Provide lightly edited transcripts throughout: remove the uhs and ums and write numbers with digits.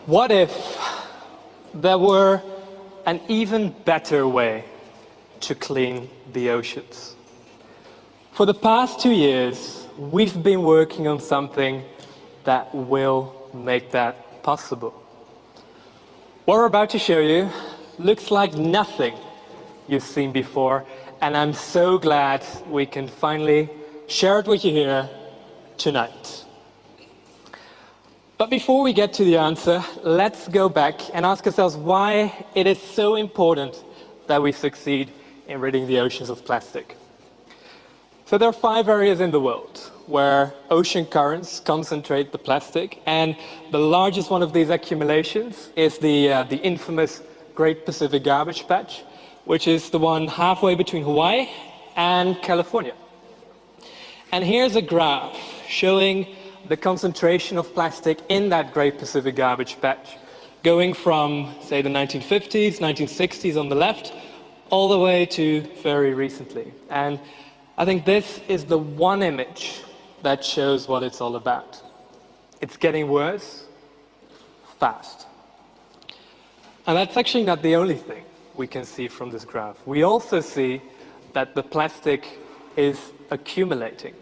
What if there were an even better way to clean the oceans? For the past 2 years, we've been working on something that will make that possible. What we're about to show you looks like nothing you've seen before, and I'm so glad we can finally share it with you here tonight. But before we get to the answer, let's go back and ask ourselves why it is so important that we succeed in ridding the oceans of plastic. So there are 5 areas in the world where ocean currents concentrate the plastic, and the largest one of these accumulations is the infamous Great Pacific Garbage Patch, which is the one halfway between Hawaii and California. And here's a graph showing the concentration of plastic in that Great Pacific Garbage Patch, going from, say, the 1950s, 1960s on the left, all the way to very recently. And I think this is the one image that shows what it's all about. It's getting worse, fast. And that's actually not the only thing we can see from this graph. We also see that the plastic is accumulating.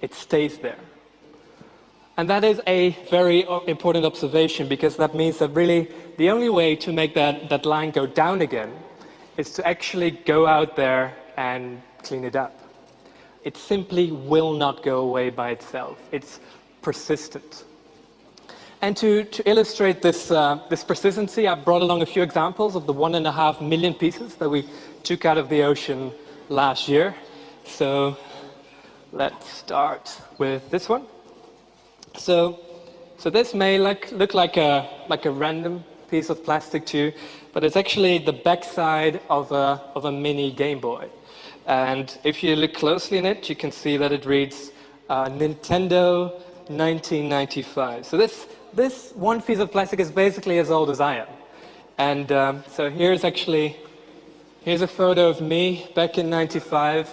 It stays there. And that is a very important observation, because that means that really the only way to make that line go down again is to actually go out there and clean it up. It simply will not go away by itself. It's persistent. And to illustrate this persistency, I brought along a few examples of the 1.5 million pieces that we took out of the ocean last year. So let's start with this one. So this may look like a random piece of plastic to you, but it's actually the backside of a mini Game Boy. And if you look closely in it, you can see that it reads Nintendo 1995. So this one piece of plastic is basically as old as I am. And so here's a photo of me back in '95.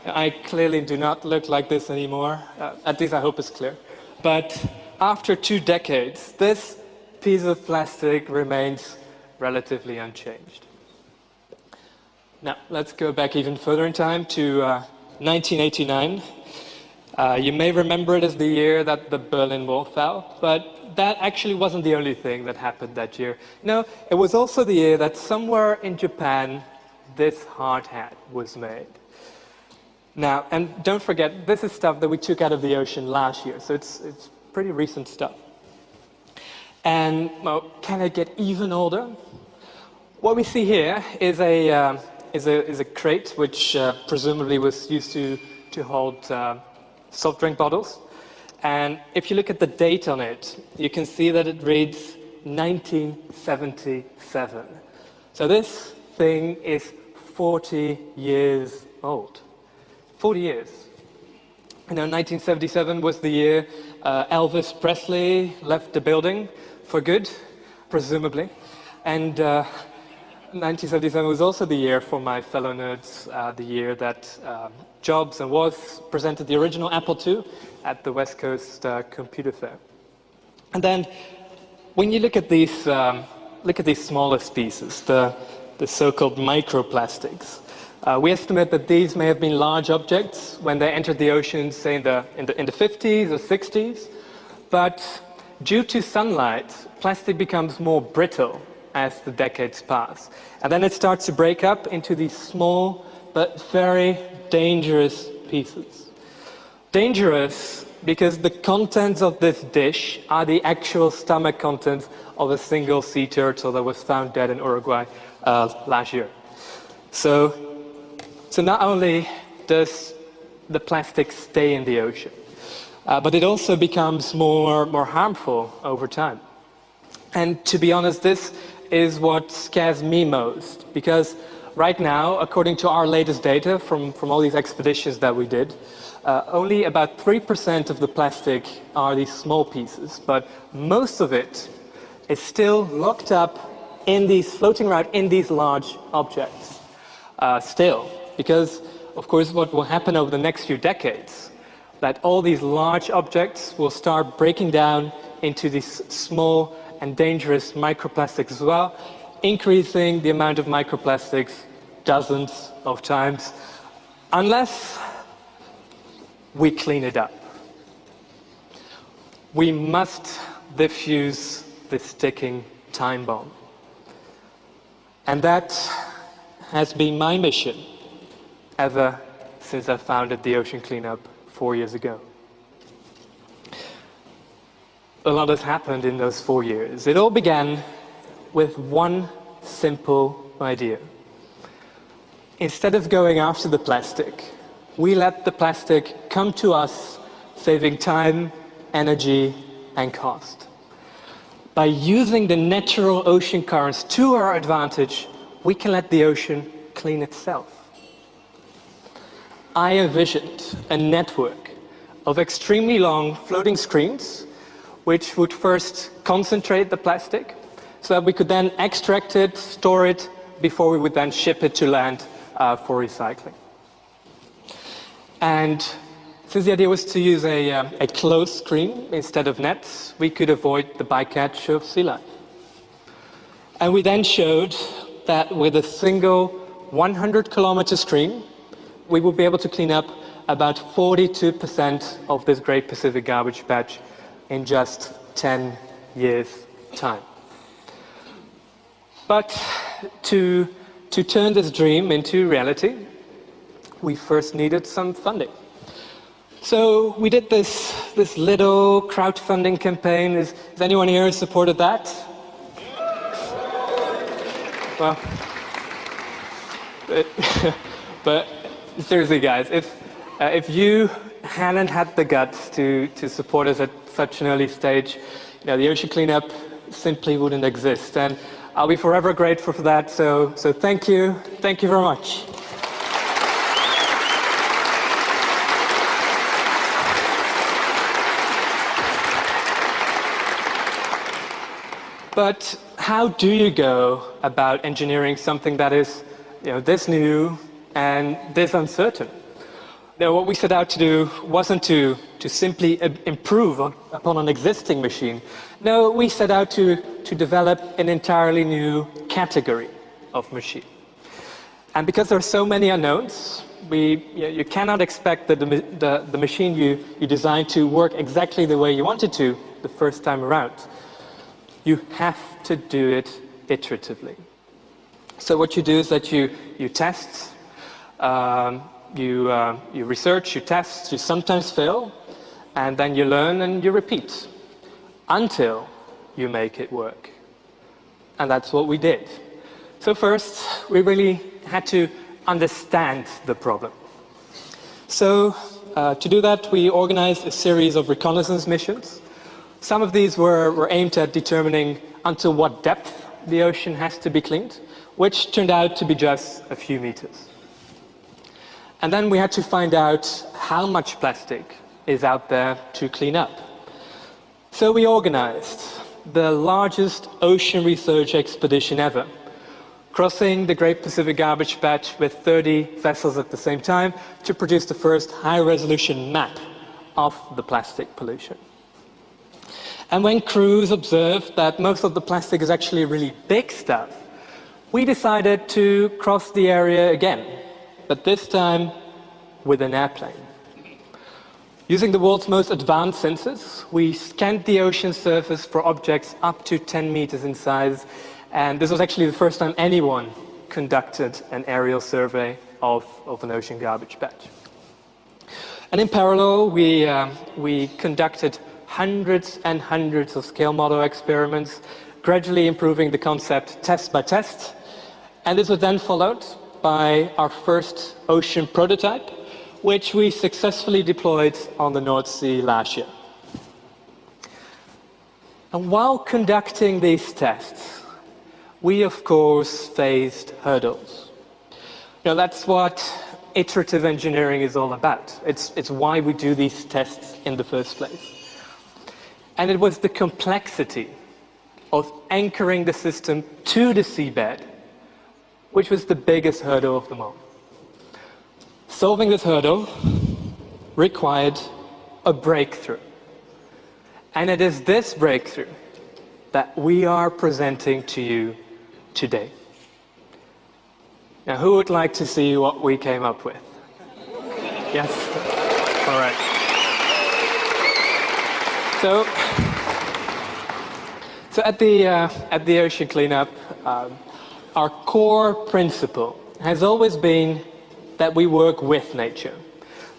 I clearly do not look like this anymore. At least I hope it's clear. But after 2 decades, this piece of plastic remains relatively unchanged. Now, let's go back even further in time to 1989. You may remember it as the year that the Berlin Wall fell, but that actually wasn't the only thing that happened that year. No, it was also the year that somewhere in Japan, this hard hat was made. Now, and don't forget, this is stuff that we took out of the ocean last year, so it's pretty recent stuff. And, well, can it get even older? What we see here is a crate which presumably was used to hold soft drink bottles. And if you look at the date on it, you can see that it reads 1977. So this thing is 40 years old. 40 years. You know, 1977 was the year Elvis Presley left the building for good, presumably. And 1977 was also the year, for my fellow nerds, the year that Jobs and Woz presented the original Apple II at the West Coast Computer Fair. And then, when you look at these smallest pieces, the so-called microplastics, we estimate that these may have been large objects when they entered the ocean, say in the 50s or 60s. But due to sunlight, plastic becomes more brittle as the decades pass. And then it starts to break up into these small but very dangerous pieces. Dangerous because the contents of this dish are the actual stomach contents of a single sea turtle that was found dead in Uruguay last year. So not only does the plastic stay in the ocean, but it also becomes more harmful over time. And to be honest, this is what scares me most, because right now, according to our latest data from all these expeditions that we did, only about 3% of the plastic are these small pieces, but most of it is still locked up floating around in these large objects. Still, because of course what will happen over the next few decades, that all these large objects will start breaking down into these small and dangerous microplastics as well, increasing the amount of microplastics dozens of times, unless we clean it up. We must defuse this ticking time bomb. And that has been my mission ever since I founded the Ocean Cleanup 4 years ago. A lot has happened in those 4 years. It all began with one simple idea. Instead of going after the plastic, we let the plastic come to us, saving time, energy, and cost. By using the natural ocean currents to our advantage, we can let the ocean clean itself. I envisioned a network of extremely long floating screens which would first concentrate the plastic so that we could then extract it, store it, before we would then ship it to land for recycling. And since the idea was to use a closed screen instead of nets, we could avoid the bycatch of sea life. And we then showed that with a single 100-kilometer screen, we would be able to clean up about 42% of this Great Pacific Garbage Patch in just 10 years' time. But to turn this dream into reality, we first needed some funding. So we did this little crowdfunding campaign. Is anyone here who supported that? Well, but seriously, guys, if you hadn't had the guts to support us at such an early stage, the Ocean Cleanup simply wouldn't exist. And I'll be forever grateful for that. So thank you very much. But how do you go about engineering something that is, this new and this uncertain? Now, what we set out to do wasn't to simply improve upon an existing machine. No, we set out to develop an entirely new category of machine. And because there are so many unknowns, you cannot expect that the machine you designed to work exactly the way you want it to the first time around. You have to do it iteratively. So what you do is that you test, you research, you test, you sometimes fail, and then you learn and you repeat until you make it work. And that's what we did. So first, we really had to understand the problem. So to do that, we organized a series of reconnaissance missions. Some of these were aimed at determining until what depth the ocean has to be cleaned, which turned out to be just a few meters. And then we had to find out how much plastic is out there to clean up. So we organized the largest ocean research expedition ever, crossing the Great Pacific Garbage Patch with 30 vessels at the same time to produce the first high-resolution map of the plastic pollution. And when crews observed that most of the plastic is actually really big stuff, we decided to cross the area again, but this time with an airplane. Using the world's most advanced sensors, we scanned the ocean surface for objects up to 10 meters in size, and this was actually the first time anyone conducted an aerial survey of an ocean garbage patch. And in parallel, we conducted hundreds and hundreds of scale model experiments, gradually improving the concept test by test. And this was then followed by our first ocean prototype, which we successfully deployed on the North Sea last year. And while conducting these tests, we of course faced hurdles. That's what iterative engineering is all about. It's why we do these tests in the first place. And it was the complexity of anchoring the system to the seabed, which was the biggest hurdle of them all. Solving this hurdle required a breakthrough. And it is this breakthrough that we are presenting to you today. Now, who would like to see what we came up with? Yes? All right. So at the ocean cleanup, our core principle has always been that we work with nature,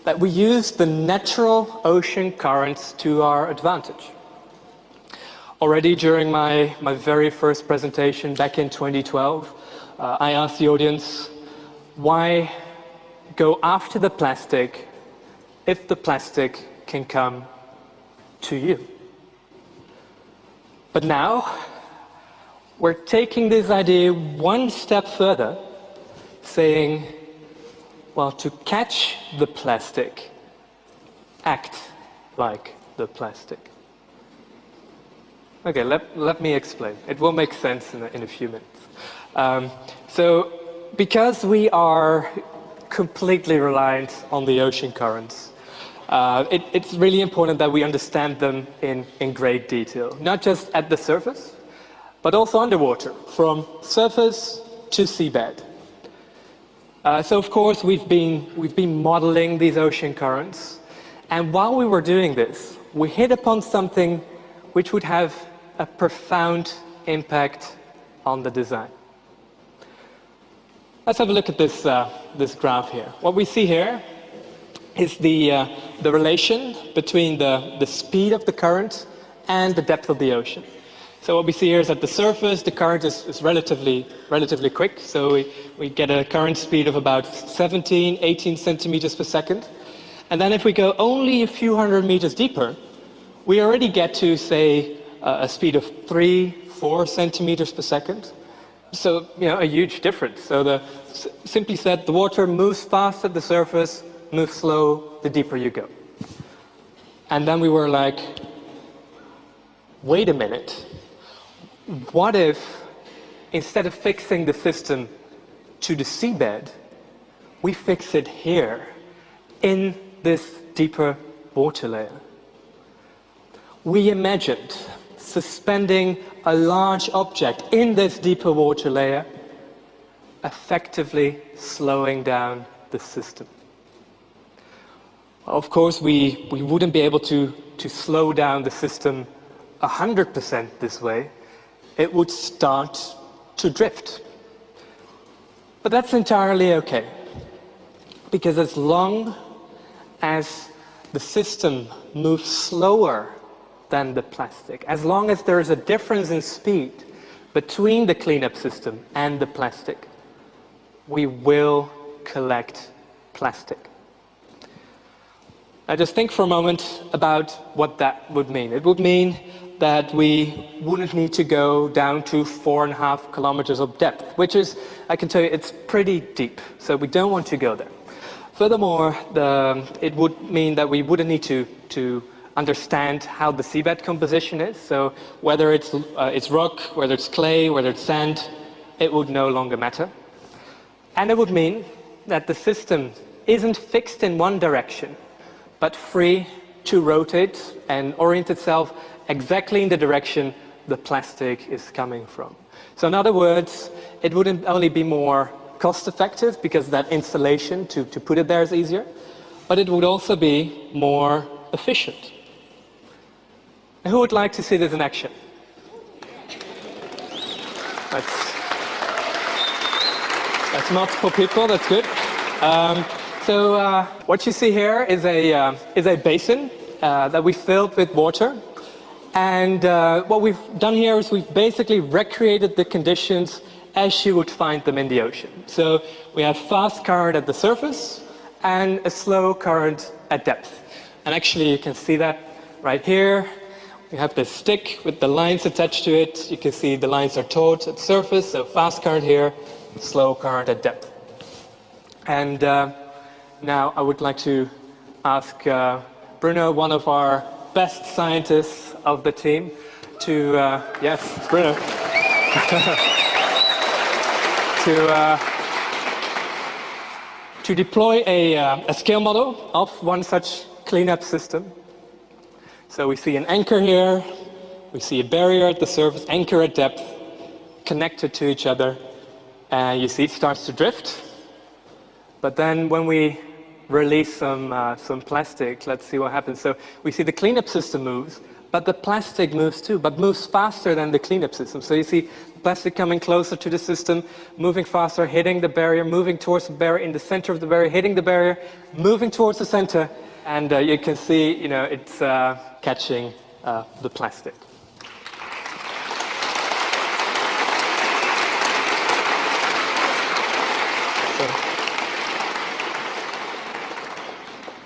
that we use the natural ocean currents to our advantage. Already during my very first presentation back in 2012, I asked the audience, why go after the plastic if the plastic can come to you? But now, we're taking this idea one step further, saying, well, to catch the plastic, act like the plastic. Okay, let me explain. It will make sense in a few minutes. So, because we are completely reliant on the ocean currents, it's really important that we understand them in great detail, not just at the surface, but also underwater, from surface to seabed. So of course we've been modeling these ocean currents, and while we were doing this, we hit upon something which would have a profound impact on the design. Let's have a look at this graph here. What we see here is the relation between the speed of the current and the depth of the ocean. So what we see here is at the surface, the current is relatively quick. So we get a current speed of about 17, 18 centimeters per second. And then if we go only a few hundred meters deeper, we already get to, say, a speed of 3, 4 centimeters per second. So, a huge difference. So simply said, the water moves fast at the surface, moves slow the deeper you go. And then we were like, wait a minute. What if, instead of fixing the system to the seabed, we fix it here, in this deeper water layer? We imagined suspending a large object in this deeper water layer, effectively slowing down the system. Of course, we wouldn't be able to slow down the system 100% this way. It would start to drift. But that's entirely okay, because as long as the system moves slower than the plastic, as long as there is a difference in speed between the cleanup system and the plastic, we will collect plastic. Now just think for a moment about what that would mean. It would mean that we wouldn't need to go down to 4.5 kilometers of depth, which is, I can tell you, it's pretty deep. So we don't want to go there. Furthermore, it would mean that we wouldn't need to understand how the seabed composition is. So whether it's rock, whether it's clay, whether it's sand, it would no longer matter. And it would mean that the system isn't fixed in one direction, but free to rotate and orient itself exactly in the direction the plastic is coming from. So in other words, it wouldn't only be more cost-effective because that installation to put it there is easier, but it would also be more efficient. And who would like to see this in action? That's multiple people, that's good. So what you see here is a basin that we filled with water. And what we've done here is we've basically recreated the conditions as you would find them in the ocean. So we have fast current at the surface and a slow current at depth. And actually you can see that right here. We have this stick with the lines attached to it. You can see the lines are taut at the surface, so fast current here, slow current at depth. And now I would like to ask Bruno, one of our best scientists of the team, to, yes, Bruno, to deploy a scale model of one such cleanup system So we see an anchor here, we see a barrier at the surface, anchor at depth, connected to each other, and you see it starts to drift. But then when we release some plastic, let's see what happens. So we see the cleanup system moves, but the plastic moves too, but moves faster than the cleanup system. So you see the plastic coming closer to the system, moving faster, hitting the barrier, moving towards the barrier, in the center of the barrier, hitting the barrier, moving towards the center, and you can see, it's catching the plastic.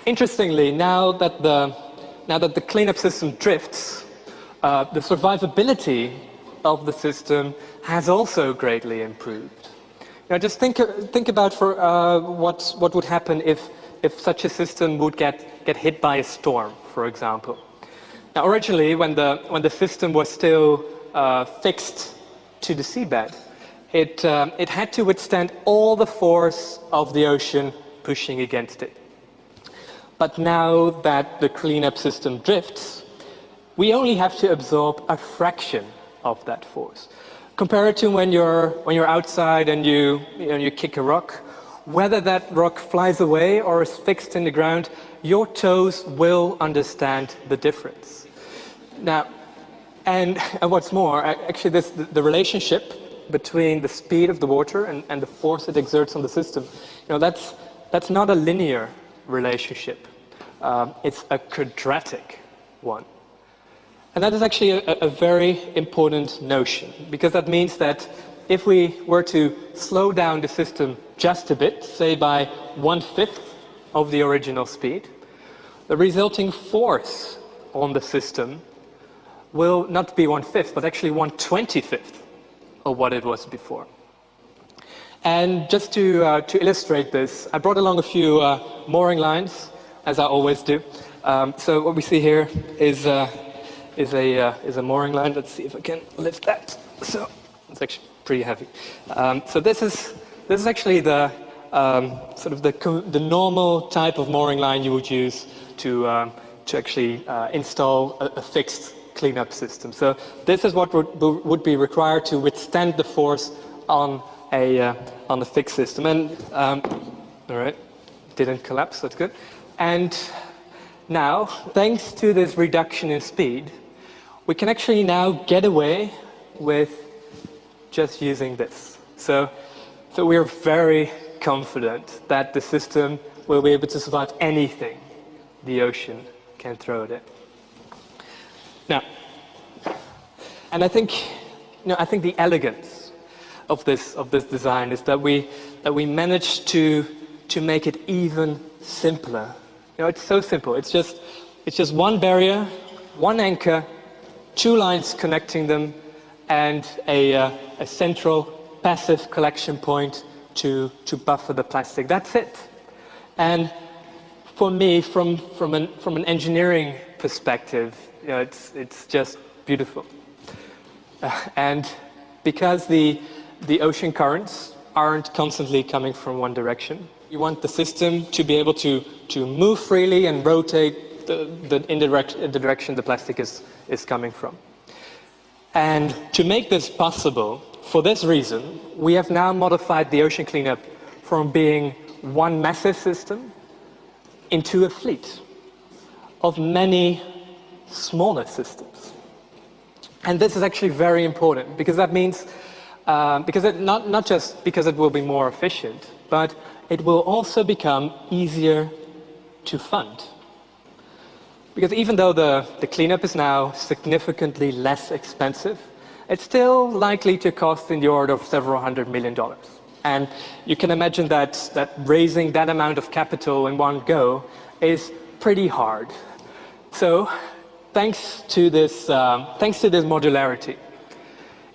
Interestingly, now that the cleanup system drifts, the survivability of the system has also greatly improved. Now, just think about what would happen if such a system would get hit by a storm, for example. Now, originally, when the system was still fixed to the seabed, it had to withstand all the force of the ocean pushing against it. But now that the cleanup system drifts, we only have to absorb a fraction of that force. Compare it to when you're outside and you kick a rock. Whether that rock flies away or is fixed in the ground, your toes will understand the difference. Now, and what's more, actually the relationship between the speed of the water and the force it exerts on the system, that's not a linear relationship. It's a quadratic one. And that is actually a very important notion, because that means that if we were to slow down the system just a bit, say by 1/5 of the original speed, the resulting force on the system will not be 1/5, but actually 1/25 of what it was before. And just to illustrate this, I brought along a few mooring lines, as I always do. So what we see here is a mooring line. Let's see if I can lift that. So it's actually pretty heavy. So this is actually the sort of the normal type of mooring line you would use to actually install a fixed cleanup system. So this is what would be required to withstand the force on a fixed system. And all right, didn't collapse. That's good. And now, thanks to this reduction in speed, we can actually now get away with just using this. So we're very confident that the system will be able to survive anything the ocean can throw at it. Now, and I think the elegance of this design is that we managed to make it even simpler. It's so simple. It's just one barrier, one anchor, two lines connecting them, and a central passive collection point to buffer the plastic. That's it. And for me, from an engineering perspective, it's just beautiful. And because the ocean currents aren't constantly coming from one direction, you want the system to be able to move freely and rotate in the direction the plastic is coming from. And to make this possible, for this reason, we have now modified the ocean cleanup from being one massive system into a fleet of many smaller systems. And this is actually very important, because that means, not just because it will be more efficient, but it will also become easier to fund. Because even though the cleanup is now significantly less expensive, it's still likely to cost in the order of several $100 million. And you can imagine that raising that amount of capital in one go is pretty hard. So thanks to this modularity,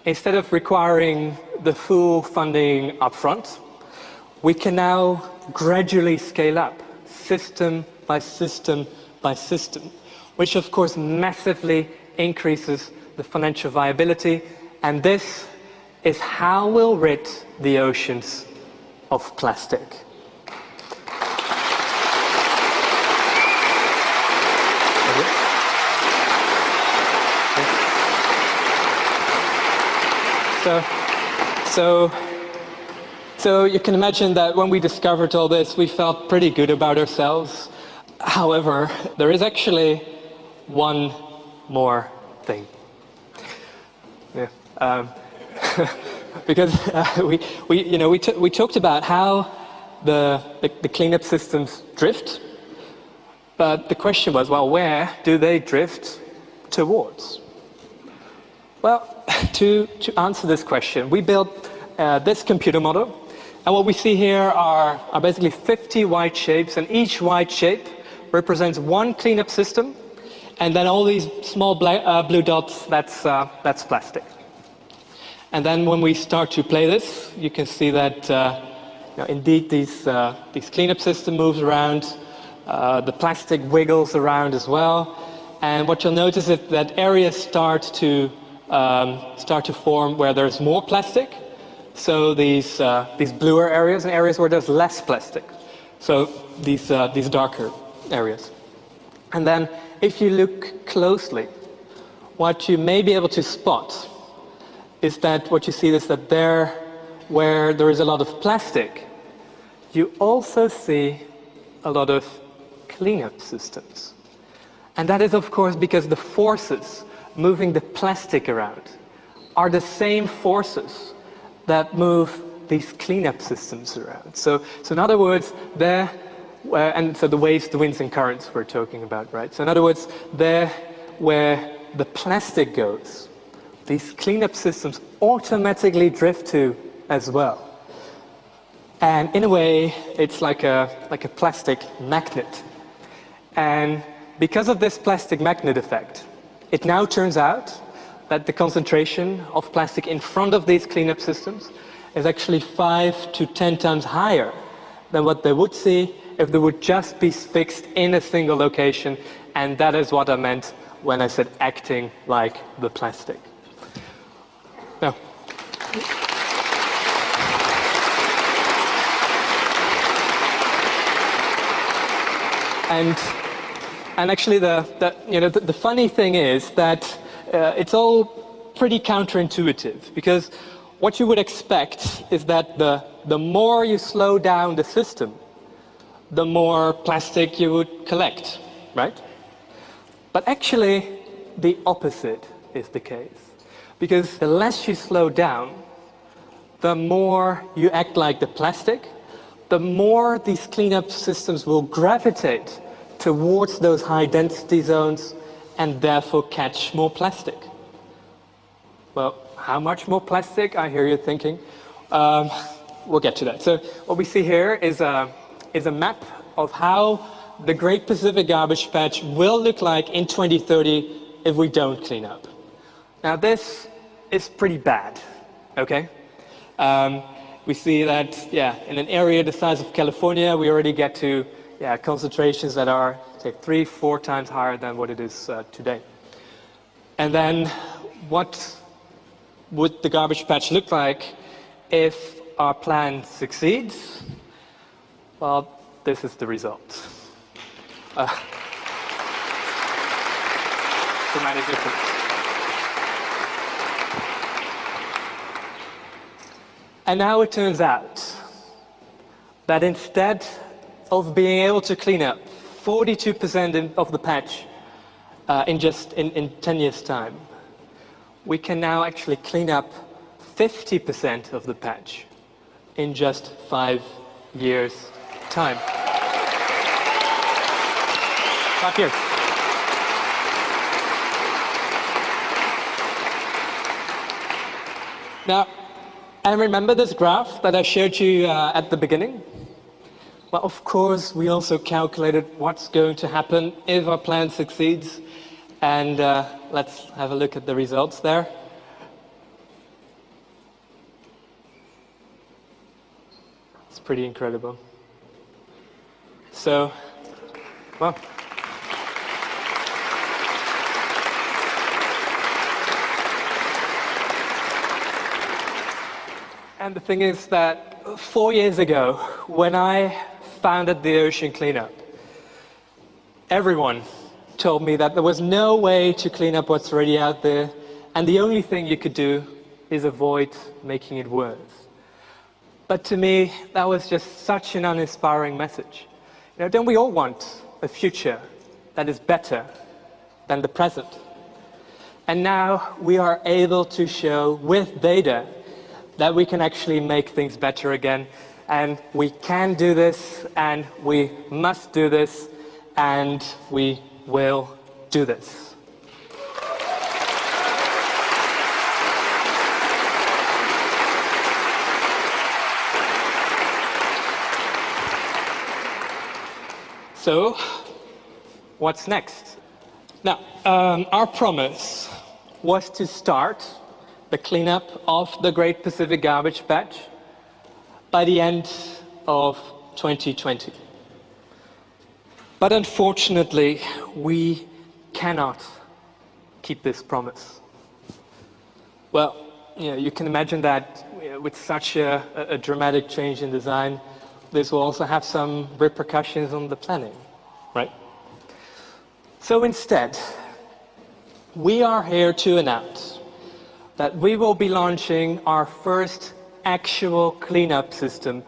instead of requiring the full funding upfront, we can now gradually scale up, system by system by system, which of course massively increases the financial viability, and this is how we'll rid the oceans of plastic. So, so, so you can imagine that when we discovered all this, we felt pretty good about ourselves. However, there is actually one more thing. Yeah. Because we talked about how the cleanup systems drift, but the question was, well, where do they drift towards? Well, to answer this question, we built this computer model, and what we see here are basically 50 white shapes, and each white shape represents one cleanup system, and then all these small blue dots, that's plastic. And then when we start to play this, you can see that indeed these cleanup system moves around, the plastic wiggles around as well, and what you'll notice is that areas start to form where there's more plastic. So these bluer areas and areas where there's less plastic. So these darker areas. And then if you look closely, what you may be able to spot is that what you see is that there, where there is a lot of plastic, you also see a lot of cleanup systems. And that is, of course, because the forces moving the plastic around are the same forces that move these cleanup systems around. So in other words, and so the waves, the winds and currents we're talking about, right? So in other words, there where the plastic goes, these cleanup systems automatically drift to as well. And in a way, it's like a plastic magnet. And because of this plastic magnet effect, it now turns out that the concentration of plastic in front of these cleanup systems is actually 5 to 10 times higher than what they would see if they would just be fixed in a single location. And that is what I meant when I said acting like the plastic. Now, and actually the funny thing is that it's all pretty counterintuitive, because what you would expect is that the more you slow down the system, the more plastic you would collect, right? But actually the opposite is the case. Because the less you slow down, the more you act like the plastic, the more these cleanup systems will gravitate towards those high density zones and therefore catch more plastic. Well, how much more plastic, I hear you thinking. We'll get to that. So what we see here is a map of how the Great Pacific Garbage Patch will look like in 2030 if we don't clean up. Now this is pretty bad, okay? We see that, in an area the size of California, we already get to concentrations that are, say, 3-4 times higher than what it is today. And then what would the garbage patch look like if our plan succeeds? Well, this is the result. Dramatic difference. And now it turns out that instead of being able to clean up 42% of the patch in 10 years' time, we can now actually clean up 50% of the patch in just 5 years' time. 5 years. Now, and remember this graph that I showed you at the beginning? Well, of course, we also calculated what's going to happen if our plan succeeds. And let's have a look at the results there. It's pretty incredible. So, well. And the thing is that 4 years ago, when I founded the Ocean Cleanup, everyone told me that there was no way to clean up what's already out there, and the only thing you could do is avoid making it worse. But to me, that was just such an uninspiring message. Don't we all want a future that is better than the present? And now we are able to show with data that we can actually make things better again. And we can do this, and we must do this, and we will do this. So, what's next? Now, our promise was to start the cleanup of the Great Pacific Garbage Patch by the end of 2020. But unfortunately, we cannot keep this promise. Well, you can imagine that with such a dramatic change in design, this will also have some repercussions on the planning, right? So instead, we are here to announce that we will be launching our first actual cleanup system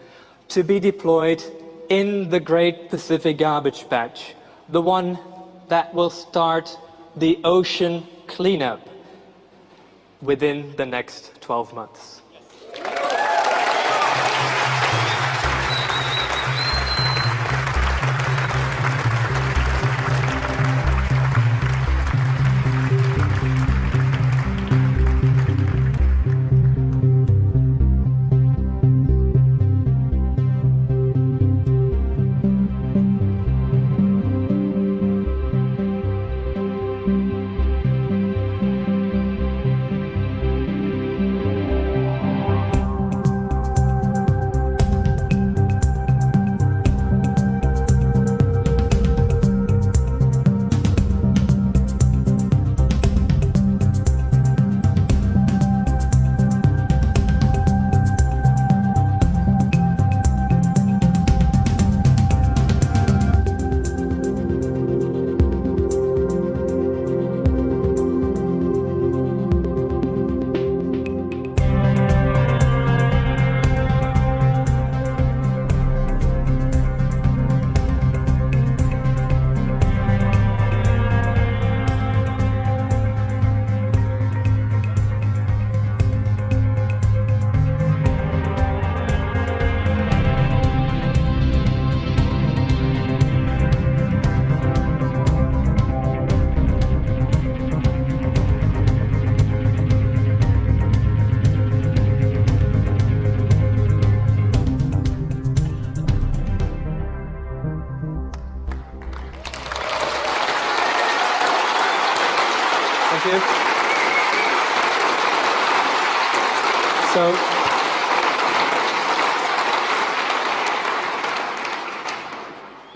to be deployed in the Great Pacific Garbage Patch, the one that will start the ocean cleanup within the next 12 months. Thank you.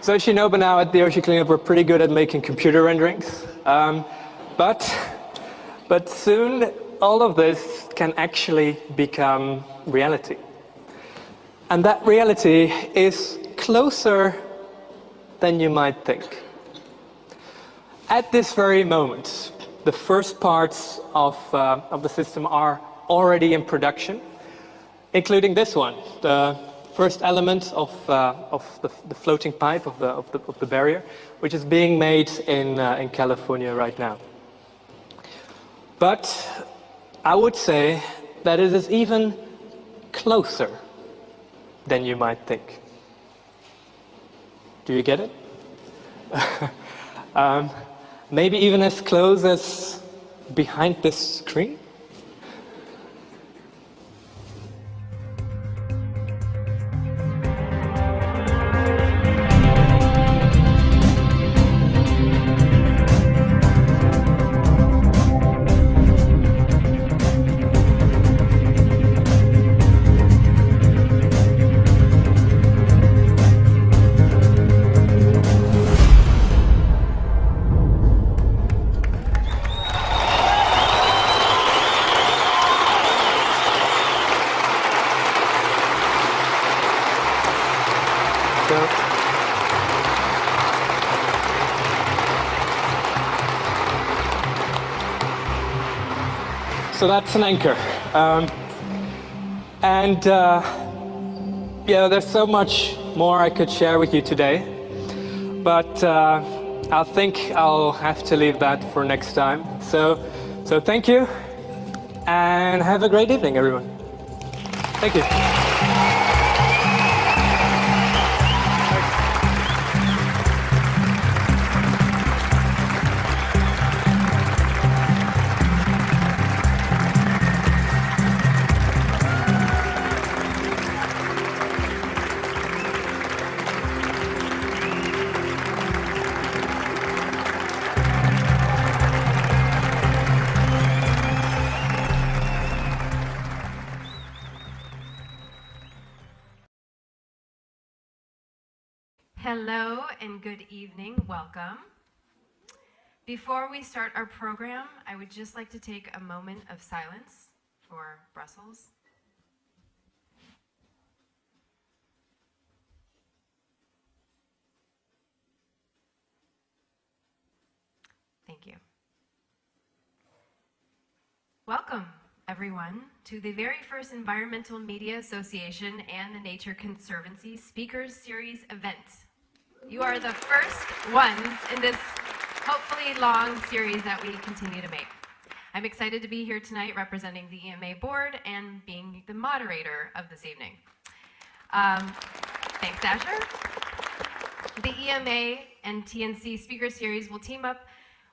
So as you know by now, at the Ocean Cleanup, we're pretty good at making computer renderings. But soon, all of this can actually become reality. And that reality is closer than you might think. At this very moment, the first parts of the system are already in production, including this one, the first element of the floating pipe of the barrier, which is being made in California right now. But I would say that it is even closer than you might think. Do you get it? Maybe even as close as behind this screen? So that's an anchor. And there's so much more I could share with you today, but I think I'll have to leave that for next time. So thank you, and have a great evening, everyone. Thank you. Hello and good evening. Welcome. Before we start our program, I would just like to take a moment of silence for Brussels. Thank you. Welcome, everyone, to the very first Environmental Media Association and the Nature Conservancy Speakers Series event. You are the first ones in this hopefully long series that we continue to make. I'm excited to be here tonight representing the EMA board and being the moderator of this evening. Thanks, Asher. The EMA and TNC Speaker Series will team up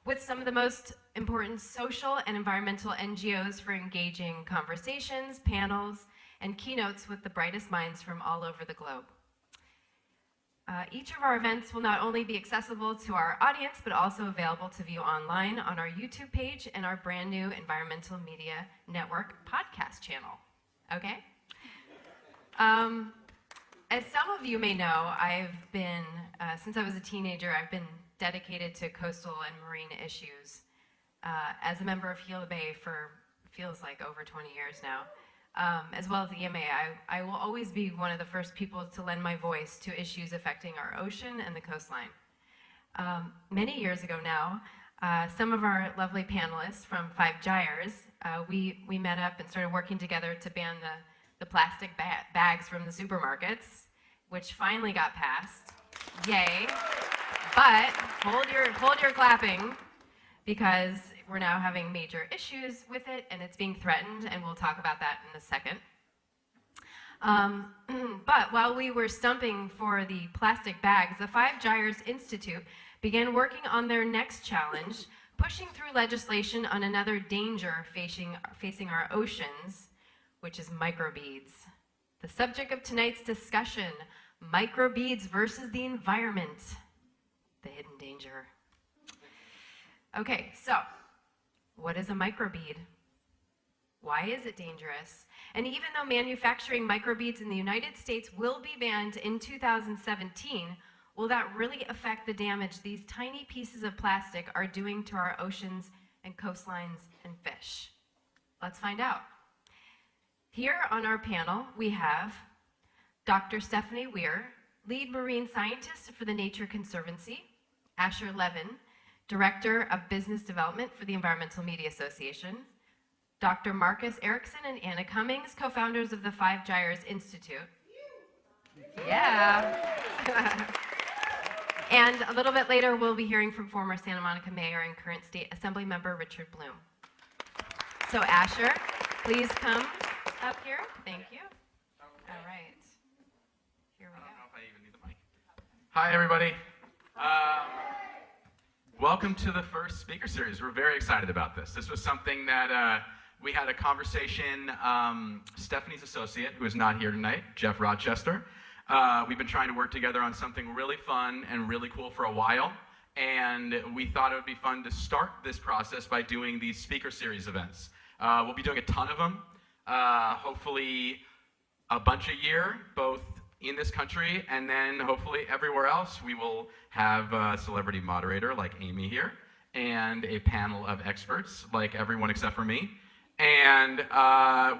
with some of the most important social and environmental NGOs for engaging conversations, panels, and keynotes with the brightest minds from all over the globe. Each of our events will not only be accessible to our audience, but also available to view online on our YouTube page and our brand new Environmental Media Network podcast channel. Okay? As some of you may know, I've been, since I was a teenager, I've been dedicated to coastal and marine issues as a member of Gila Bay for feels like over 20 years now. As well as the EMA, I will always be one of the first people to lend my voice to issues affecting our ocean and the coastline. Many years ago now, some of our lovely panelists from Five Gyres, we met up and started working together to ban the plastic bags from the supermarkets, which finally got passed. Yay! But hold your clapping, because we're now having major issues with it, and it's being threatened, and we'll talk about that in a second. But while we were stumping for the plastic bags, the Five Gyres Institute began working on their next challenge, pushing through legislation on another danger facing our oceans, which is microbeads. The subject of tonight's discussion, microbeads versus the environment, the hidden danger. Okay, so what is a microbead? Why is it dangerous? And even though manufacturing microbeads in the United States will be banned in 2017, will that really affect the damage these tiny pieces of plastic are doing to our oceans and coastlines and fish? Let's find out. Here on our panel, we have Dr. Stephanie Weir, lead marine scientist for the Nature Conservancy, Asher Levin, Director of Business Development for the Environmental Media Association, Dr. Marcus Erickson and Anna Cummings, co-founders of the Five Gyres Institute. Yeah. And a little bit later, we'll be hearing from former Santa Monica Mayor and current State Assembly Member Richard Bloom. So Asher, please come up here. Thank you. All right. Here we go. I don't know if I even need the mic. Hi, everybody. Welcome to the first speaker series. We're very excited about this. This was something that we had a conversation, Stephanie's associate, who is not here tonight, Jeff Rochester. We've been trying to work together on something really fun and really cool for a while, and we thought it would be fun to start this process by doing these speaker series events. We'll be doing a ton of them, hopefully a bunch a year, both in this country, and then hopefully everywhere else. We will have a celebrity moderator like Amy here, and a panel of experts like everyone except for me. And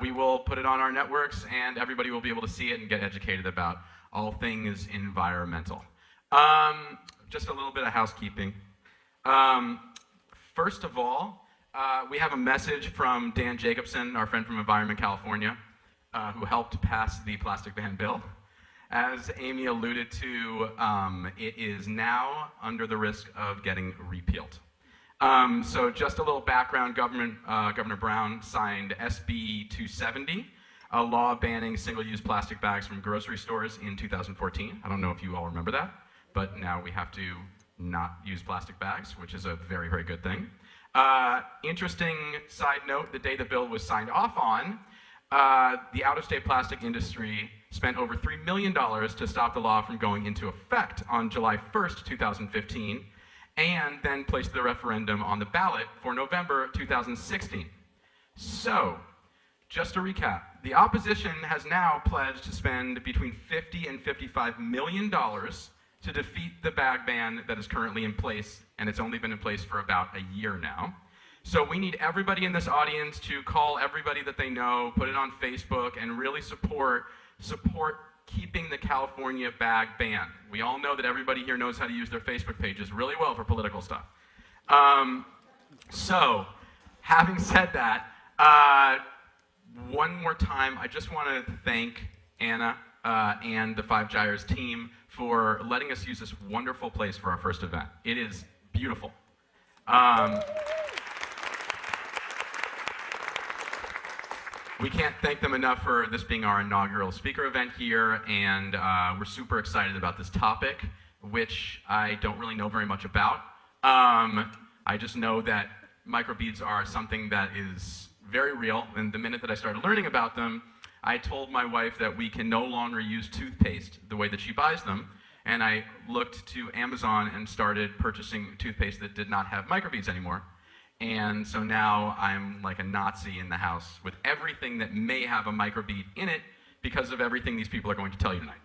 we will put it on our networks, and everybody will be able to see it and get educated about all things environmental. Just a little bit of housekeeping. First of all, We have a message from Dan Jacobson, our friend from Environment California, who helped pass the plastic ban bill. As Amy alluded to, it is now under the risk of getting repealed. So just a little background, Governor Brown signed SB 270, a law banning single-use plastic bags from grocery stores in 2014. I don't know if you all remember that, but now we have to not use plastic bags, which is a very, very good thing. Interesting side note, the day the bill was signed off on, the out-of-state plastic industry spent over $3 million to stop the law from going into effect on July 1st, 2015, and then placed the referendum on the ballot for November 2016. So, just to recap, the opposition has now pledged to spend between $50 and $55 million to defeat the bag ban that is currently in place, and it's only been in place for about a year now. So we need everybody in this audience to call everybody that they know, put it on Facebook, and really support keeping the California bag ban. We all know that everybody here knows how to use their Facebook pages really well for political stuff. So, having said that, one more time, I just want to thank Anna and the Five Gyres team for letting us use this wonderful place for our first event. It is beautiful. We can't thank them enough for this being our inaugural speaker event here, and we're super excited about this topic, which I don't really know very much about. I just know that microbeads are something that is very real, and the minute that I started learning about them, I told my wife that we can no longer use toothpaste the way that she buys them, and I looked to Amazon and started purchasing toothpaste that did not have microbeads anymore. And so now I'm like a Nazi in the house with everything that may have a microbead in it because of everything these people are going to tell you tonight.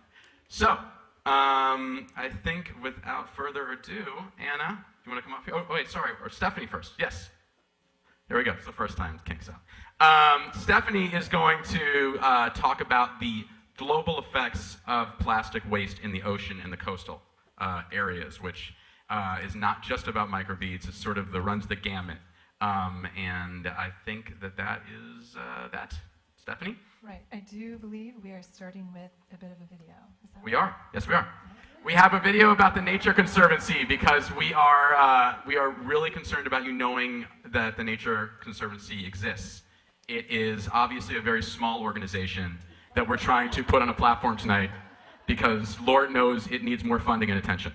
So, I think without further ado, Anna, do you want to come up here? Oh, wait, sorry, or Stephanie first. Yes. There we go. It's the first time it kinks out. Stephanie is going to talk about the global effects of plastic waste in the ocean and the coastal areas, which is not just about microbeads. It's sort of runs the gamut. And I think that is that. Stephanie? Right. I do believe we are starting with a bit of a video. Is that We are. Yes, we are. We have a video about the Nature Conservancy because we are really concerned about you knowing that the Nature Conservancy exists. It is obviously a very small organization that we're trying to put on a platform tonight because Lord knows it needs more funding and attention.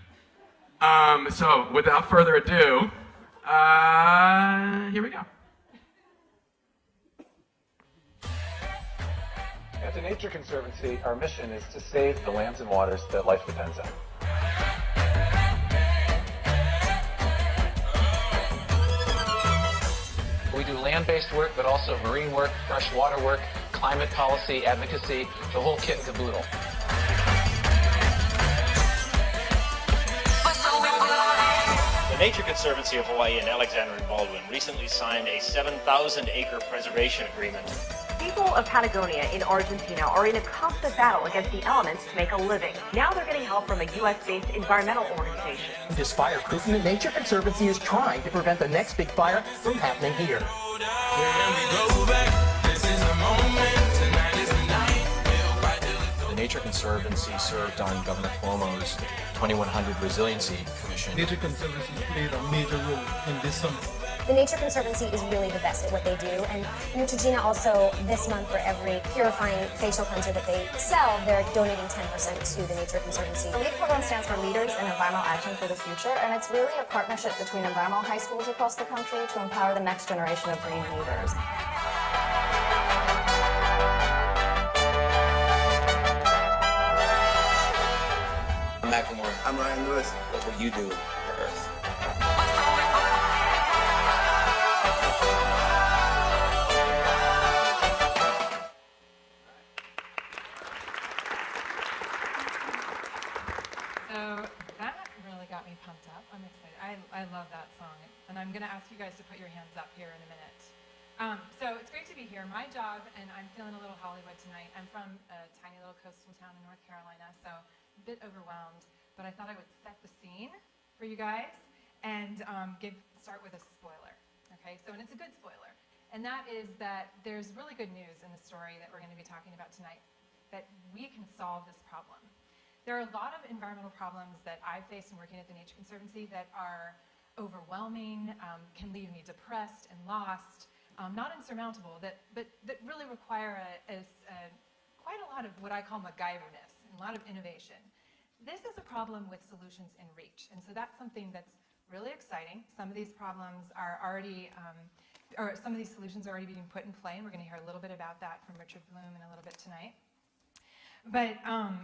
So without further ado, here we go. At the Nature Conservancy, our mission is to save the lands and waters that life depends on. We do land-based work, but also marine work, freshwater work, climate policy, advocacy, the whole kit and caboodle. The Nature Conservancy of Hawaii and Alexander and Baldwin recently signed a 7,000-acre preservation agreement. People of Patagonia in Argentina are in a constant battle against the elements to make a living. Now they're getting help from a U.S.-based environmental organization. This fireproof, the Nature Conservancy is trying to prevent the next big fire from happening here. The Nature Conservancy served on Governor Cuomo's 2100 Resiliency Commission. Nature Conservancy played a major role in this summit. The Nature Conservancy is really the best at what they do, and Neutrogena also, this month, for every purifying facial cleanser that they sell, they're donating 10% to the Nature Conservancy. The LEAD program stands for Leaders in Environmental Action for the Future, and it's really a partnership between environmental high schools across the country to empower the next generation of green leaders. I'm Macklemore. I'm Ryan Lewis. What will you do for Earth? So that really got me pumped up. I'm excited. I love that song. And I'm going to ask you guys to put your hands up here in a minute. So it's great to be here. My job, and I'm feeling a little Hollywood tonight. I'm from a tiny little coastal town in North Carolina, so a bit overwhelmed. But I thought I would set the scene for you guys and start with a spoiler. okay? So, and it's a good spoiler. And that is that there's really good news in the story that we're going to be talking about tonight, that we can solve this problem. There are a lot of environmental problems that I've faced in working at the Nature Conservancy that are overwhelming, can leave me depressed and lost, not insurmountable, but that really require quite a lot of what I call MacGyverness and a lot of innovation. This is a problem with solutions in reach, and so that's something that's really exciting. Some of these problems are already, or some of these solutions are already being put in play, and we're going to hear a little bit about that from Richard Bloom in a little bit tonight. But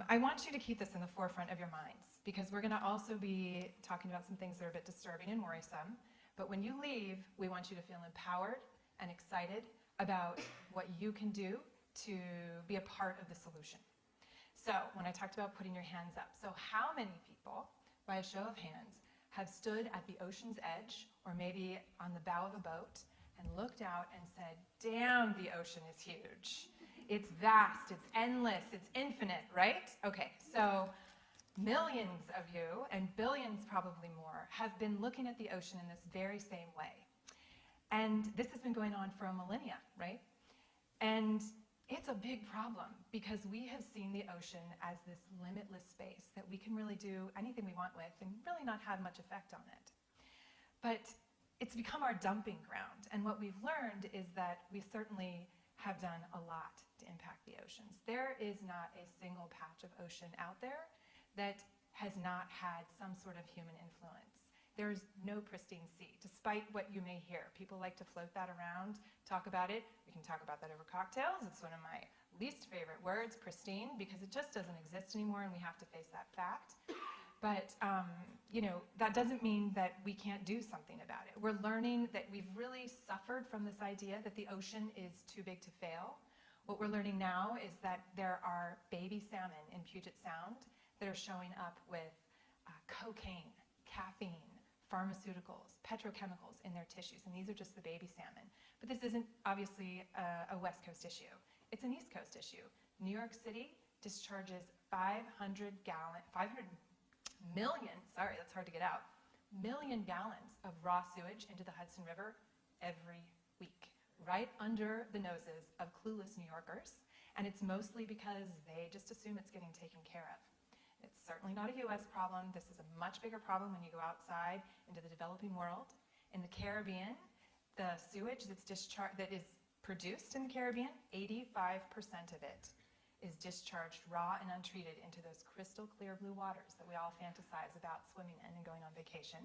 I want you to keep this in the forefront of your minds, because we're going to also be talking about some things that are a bit disturbing and worrisome. But when you leave, we want you to feel empowered and excited about what you can do to be a part of the solution. So when I talked about putting your hands up, so how many people, by a show of hands, have stood at the ocean's edge or maybe on the bow of a boat and looked out and said, damn, the ocean is huge. It's vast, it's endless, it's infinite, right? Okay, so millions of you, and billions probably more, have been looking at the ocean in this very same way. And this has been going on for a millennia, right? And it's a big problem because we have seen the ocean as this limitless space that we can really do anything we want with and really not have much effect on it. But it's become our dumping ground. And what we've learned is that we certainly have done a lot to impact the oceans. There is not a single patch of ocean out there that has not had some sort of human influence. There's no pristine sea, despite what you may hear. People like to float that around, talk about it. We can talk about that over cocktails. It's one of my least favorite words, pristine, because it just doesn't exist anymore and we have to face that fact. But, you know, that doesn't mean that we can't do something about it. We're learning that we've really suffered from this idea that the ocean is too big to fail. What we're learning now is that there are baby salmon in Puget Sound that are showing up with cocaine, caffeine, pharmaceuticals, petrochemicals in their tissues, and these are just the baby salmon. But this isn't obviously a West Coast issue. It's an East Coast issue. New York City discharges 500 million, sorry, that's hard to get out, million gallons of raw sewage into the Hudson River every week, right under the noses of clueless New Yorkers. And it's mostly because they just assume it's getting taken care of. It's certainly not a US problem. This is a much bigger problem when you go outside into the developing world. In the Caribbean, the sewage that is produced in the Caribbean, 85% of it is discharged raw and untreated into those crystal clear blue waters that we all fantasize about swimming in and going on vacation.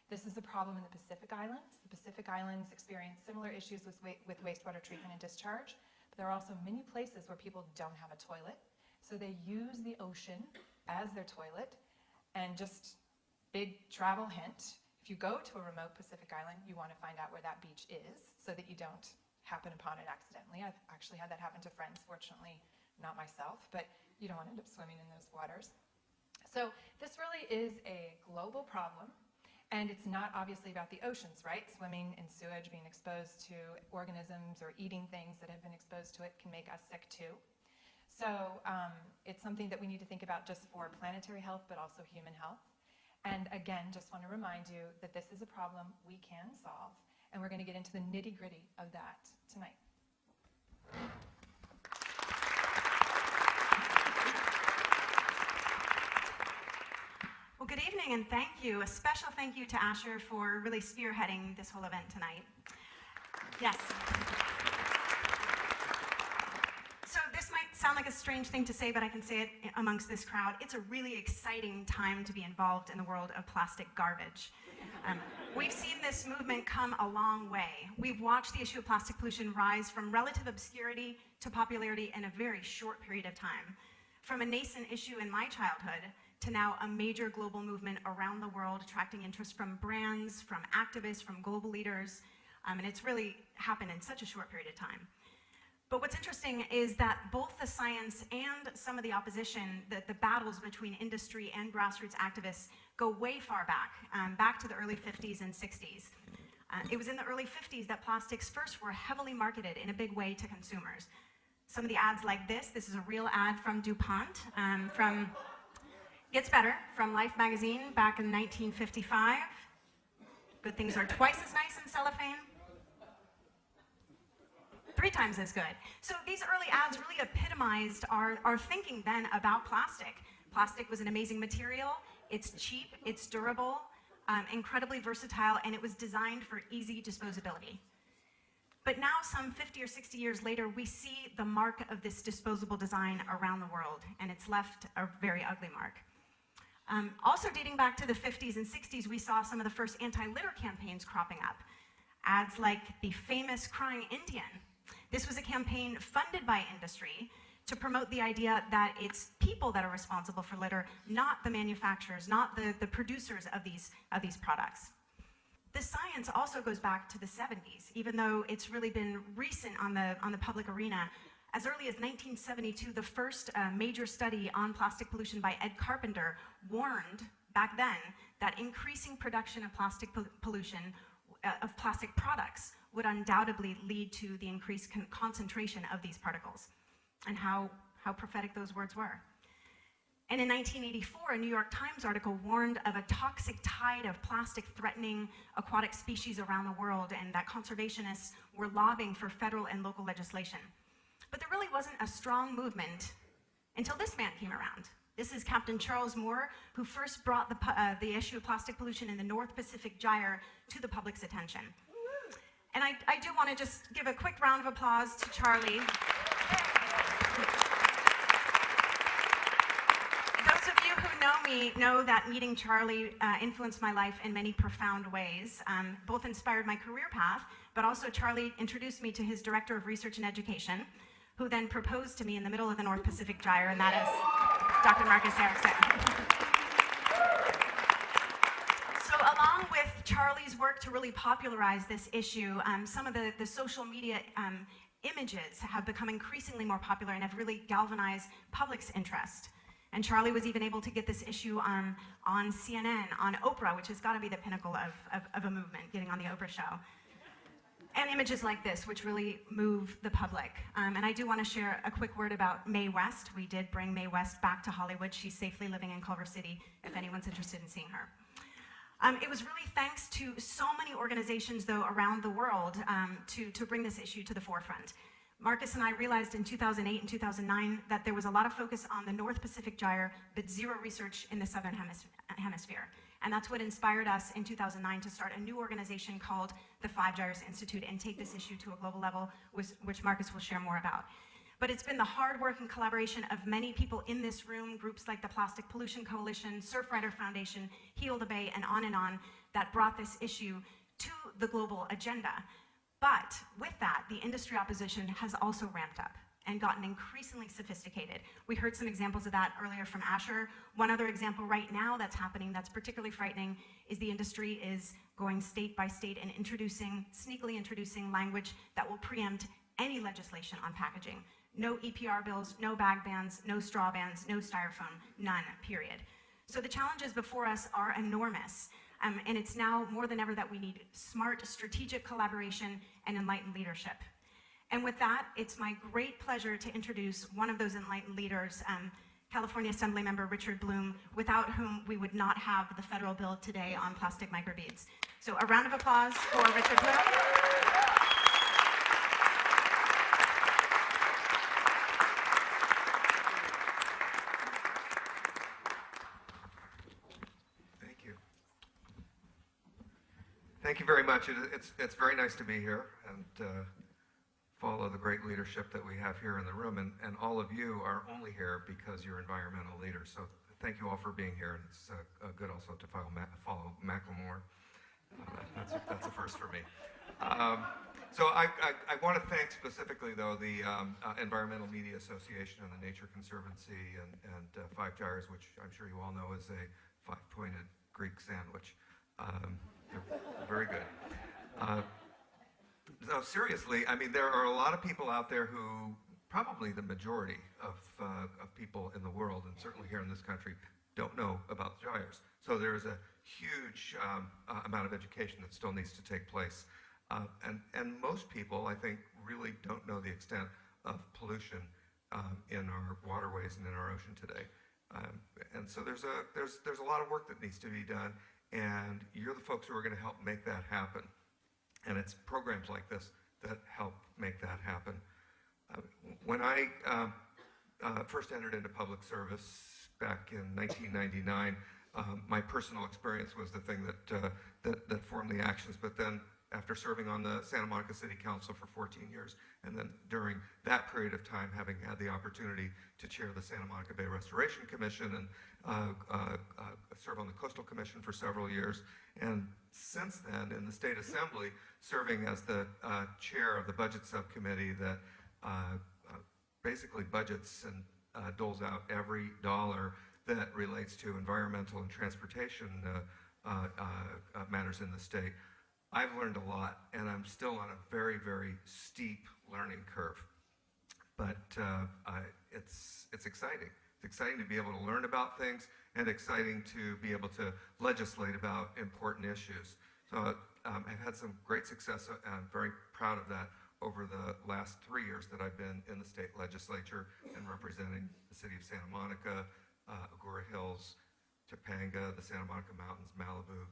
This is a problem in the Pacific Islands. The Pacific Islands experience similar issues with wastewater treatment and discharge, but there are also many places where people don't have a toilet, so they use the ocean as their toilet. And just big travel hint, if you go to a remote Pacific island, you want to find out where that beach is so that you don't happen upon it accidentally. I've actually had that happen to friends, fortunately not myself, but you don't want to end up swimming in those waters. So this really is a global problem, and it's not obviously about the oceans, right? Swimming in sewage, being exposed to organisms or eating things that have been exposed to it can make us sick too. So it's something that we need to think about just for planetary health, but also human health. And again, just want to remind you that this is a problem we can solve, and we're going to get into the nitty-gritty of that tonight. Well, good evening, and thank you. A special thank you to Asher for really spearheading this whole event tonight. Yes. So this might sound like a strange thing to say, but I can say it amongst this crowd. It's a really exciting time to be involved in the world of plastic garbage. We've seen this movement come a long way. We've watched the issue of plastic pollution rise from relative obscurity to popularity in a very short period of time. From a nascent issue in my childhood to now a major global movement around the world, attracting interest from brands, from activists, from global leaders, and it's really happened in such a short period of time. But what's interesting is that both the science and some of the opposition, the battles between industry and grassroots activists go way far back, back to the early 50s and 60s. It was in the early 50s that plastics first were heavily marketed in a big way to consumers. Some of the ads like this is a real ad from DuPont, from Gets Better, from Life magazine back in 1955. Good things are twice as nice in cellophane. times as good. So these early ads really epitomized our thinking then about plastic. Plastic was an amazing material. It's cheap, it's durable, incredibly versatile, and it was designed for easy disposability. But now, some 50 or 60 years later, we see the mark of this disposable design around the world, and it's left a very ugly mark. Also dating back to the 50s and 60s, we saw some of the first anti-litter campaigns cropping up. Ads like the famous Crying Indian. This was a campaign funded by industry to promote the idea that it's people that are responsible for litter, not the manufacturers, not the producers of these products. The science also goes back to the 70s, even though it's really been recent on the public arena. As early as 1972, the first major study on plastic pollution by Ed Carpenter warned back then that increasing production of plastic pollution, of plastic products, would undoubtedly lead to the increased concentration of these particles, and how prophetic those words were. And in 1984, a New York Times article warned of a toxic tide of plastic threatening aquatic species around the world, and that conservationists were lobbying for federal and local legislation. But there really wasn't a strong movement until this man came around. This is Captain Charles Moore, who first brought the issue of plastic pollution in the North Pacific Gyre to the public's attention. And I do want to just give a quick round of applause to Charlie. Those of you who know me know that meeting Charlie influenced my life in many profound ways, both inspired my career path, but also Charlie introduced me to his director of research and education, who then proposed to me in the middle of the North Pacific Gyre, and that is Dr. Marcus Erickson. So along with Charlie's work to really popularize this issue, some of the social media images have become increasingly more popular and have really galvanized public's interest. And Charlie was even able to get this issue on CNN, on Oprah, which has got to be the pinnacle of a movement, getting on the Oprah show. And images like this, which really move the public. And I do want to share a quick word about Mae West. We did bring Mae West back to Hollywood. She's safely living in Culver City, if anyone's interested in seeing her. It was really thanks to so many organizations, though, around the world to bring this issue to the forefront. Marcus and I realized in 2008 and 2009 that there was a lot of focus on the North Pacific Gyre, but zero research in the Southern Hemisphere. And that's what inspired us in 2009 to start a new organization called the Five Gyres Institute and take this issue to a global level, which Marcus will share more about. But it's been the hard work and collaboration of many people in this room, groups like the Plastic Pollution Coalition, Surfrider Foundation, Heal the Bay, and on, that brought this issue to the global agenda. But with that, the industry opposition has also ramped up and gotten increasingly sophisticated. We heard some examples of that earlier from Asher. One other example right now that's happening that's particularly frightening is the industry is going state by state and sneakily introducing language that will preempt any legislation on packaging. No EPR bills, no bag bans, no straw bans, no styrofoam, none, period. So the challenges before us are enormous. And it's now more than ever that we need smart, strategic collaboration and enlightened leadership. And with that, it's my great pleasure to introduce one of those enlightened leaders, California Assemblymember Richard Bloom, without whom we would not have the federal bill today on plastic microbeads. So a round of applause for Richard Bloom. Thank you very much. It's very nice to be here and follow the great leadership that we have here in the room. And all of you are only here because you're environmental leaders. So thank you all for being here. And it's good also to follow Macklemore. That's a first for me. So I want to thank specifically, though, the Environmental Media Association and the Nature Conservancy and Five Gyres, which I'm sure you all know is a five-pointed Greek sandwich. They're very good. No, seriously, I mean, there are a lot of people out there who, probably the majority of people in the world, and certainly here in this country, don't know about gyres. So there's a huge amount of education that still needs to take place. And most people, I think, really don't know the extent of pollution in our waterways and in our ocean today. And so there's a lot of work that needs to be done. And you're the folks who are going to help make that happen. And it's programs like this that help make that happen. When I first entered into public service back in 1999, my personal experience was the thing that formed the actions. But then, after serving on the Santa Monica City Council for 14 years, and then during that period of time, having had the opportunity to chair the Santa Monica Bay Restoration Commission and serve on the Coastal Commission for several years, and since then, in the State Assembly, serving as the chair of the Budget Subcommittee that basically budgets and doles out every dollar that relates to environmental and transportation matters in the state. I've learned a lot, and I'm still on a very, very steep learning curve. But it's exciting. It's exciting to be able to learn about things, and exciting to be able to legislate about important issues. So I've had some great success, and I'm very proud of that over the last 3 years that I've been in the state legislature and representing the city of Santa Monica, Agoura Hills, Topanga, the Santa Monica Mountains, Malibu,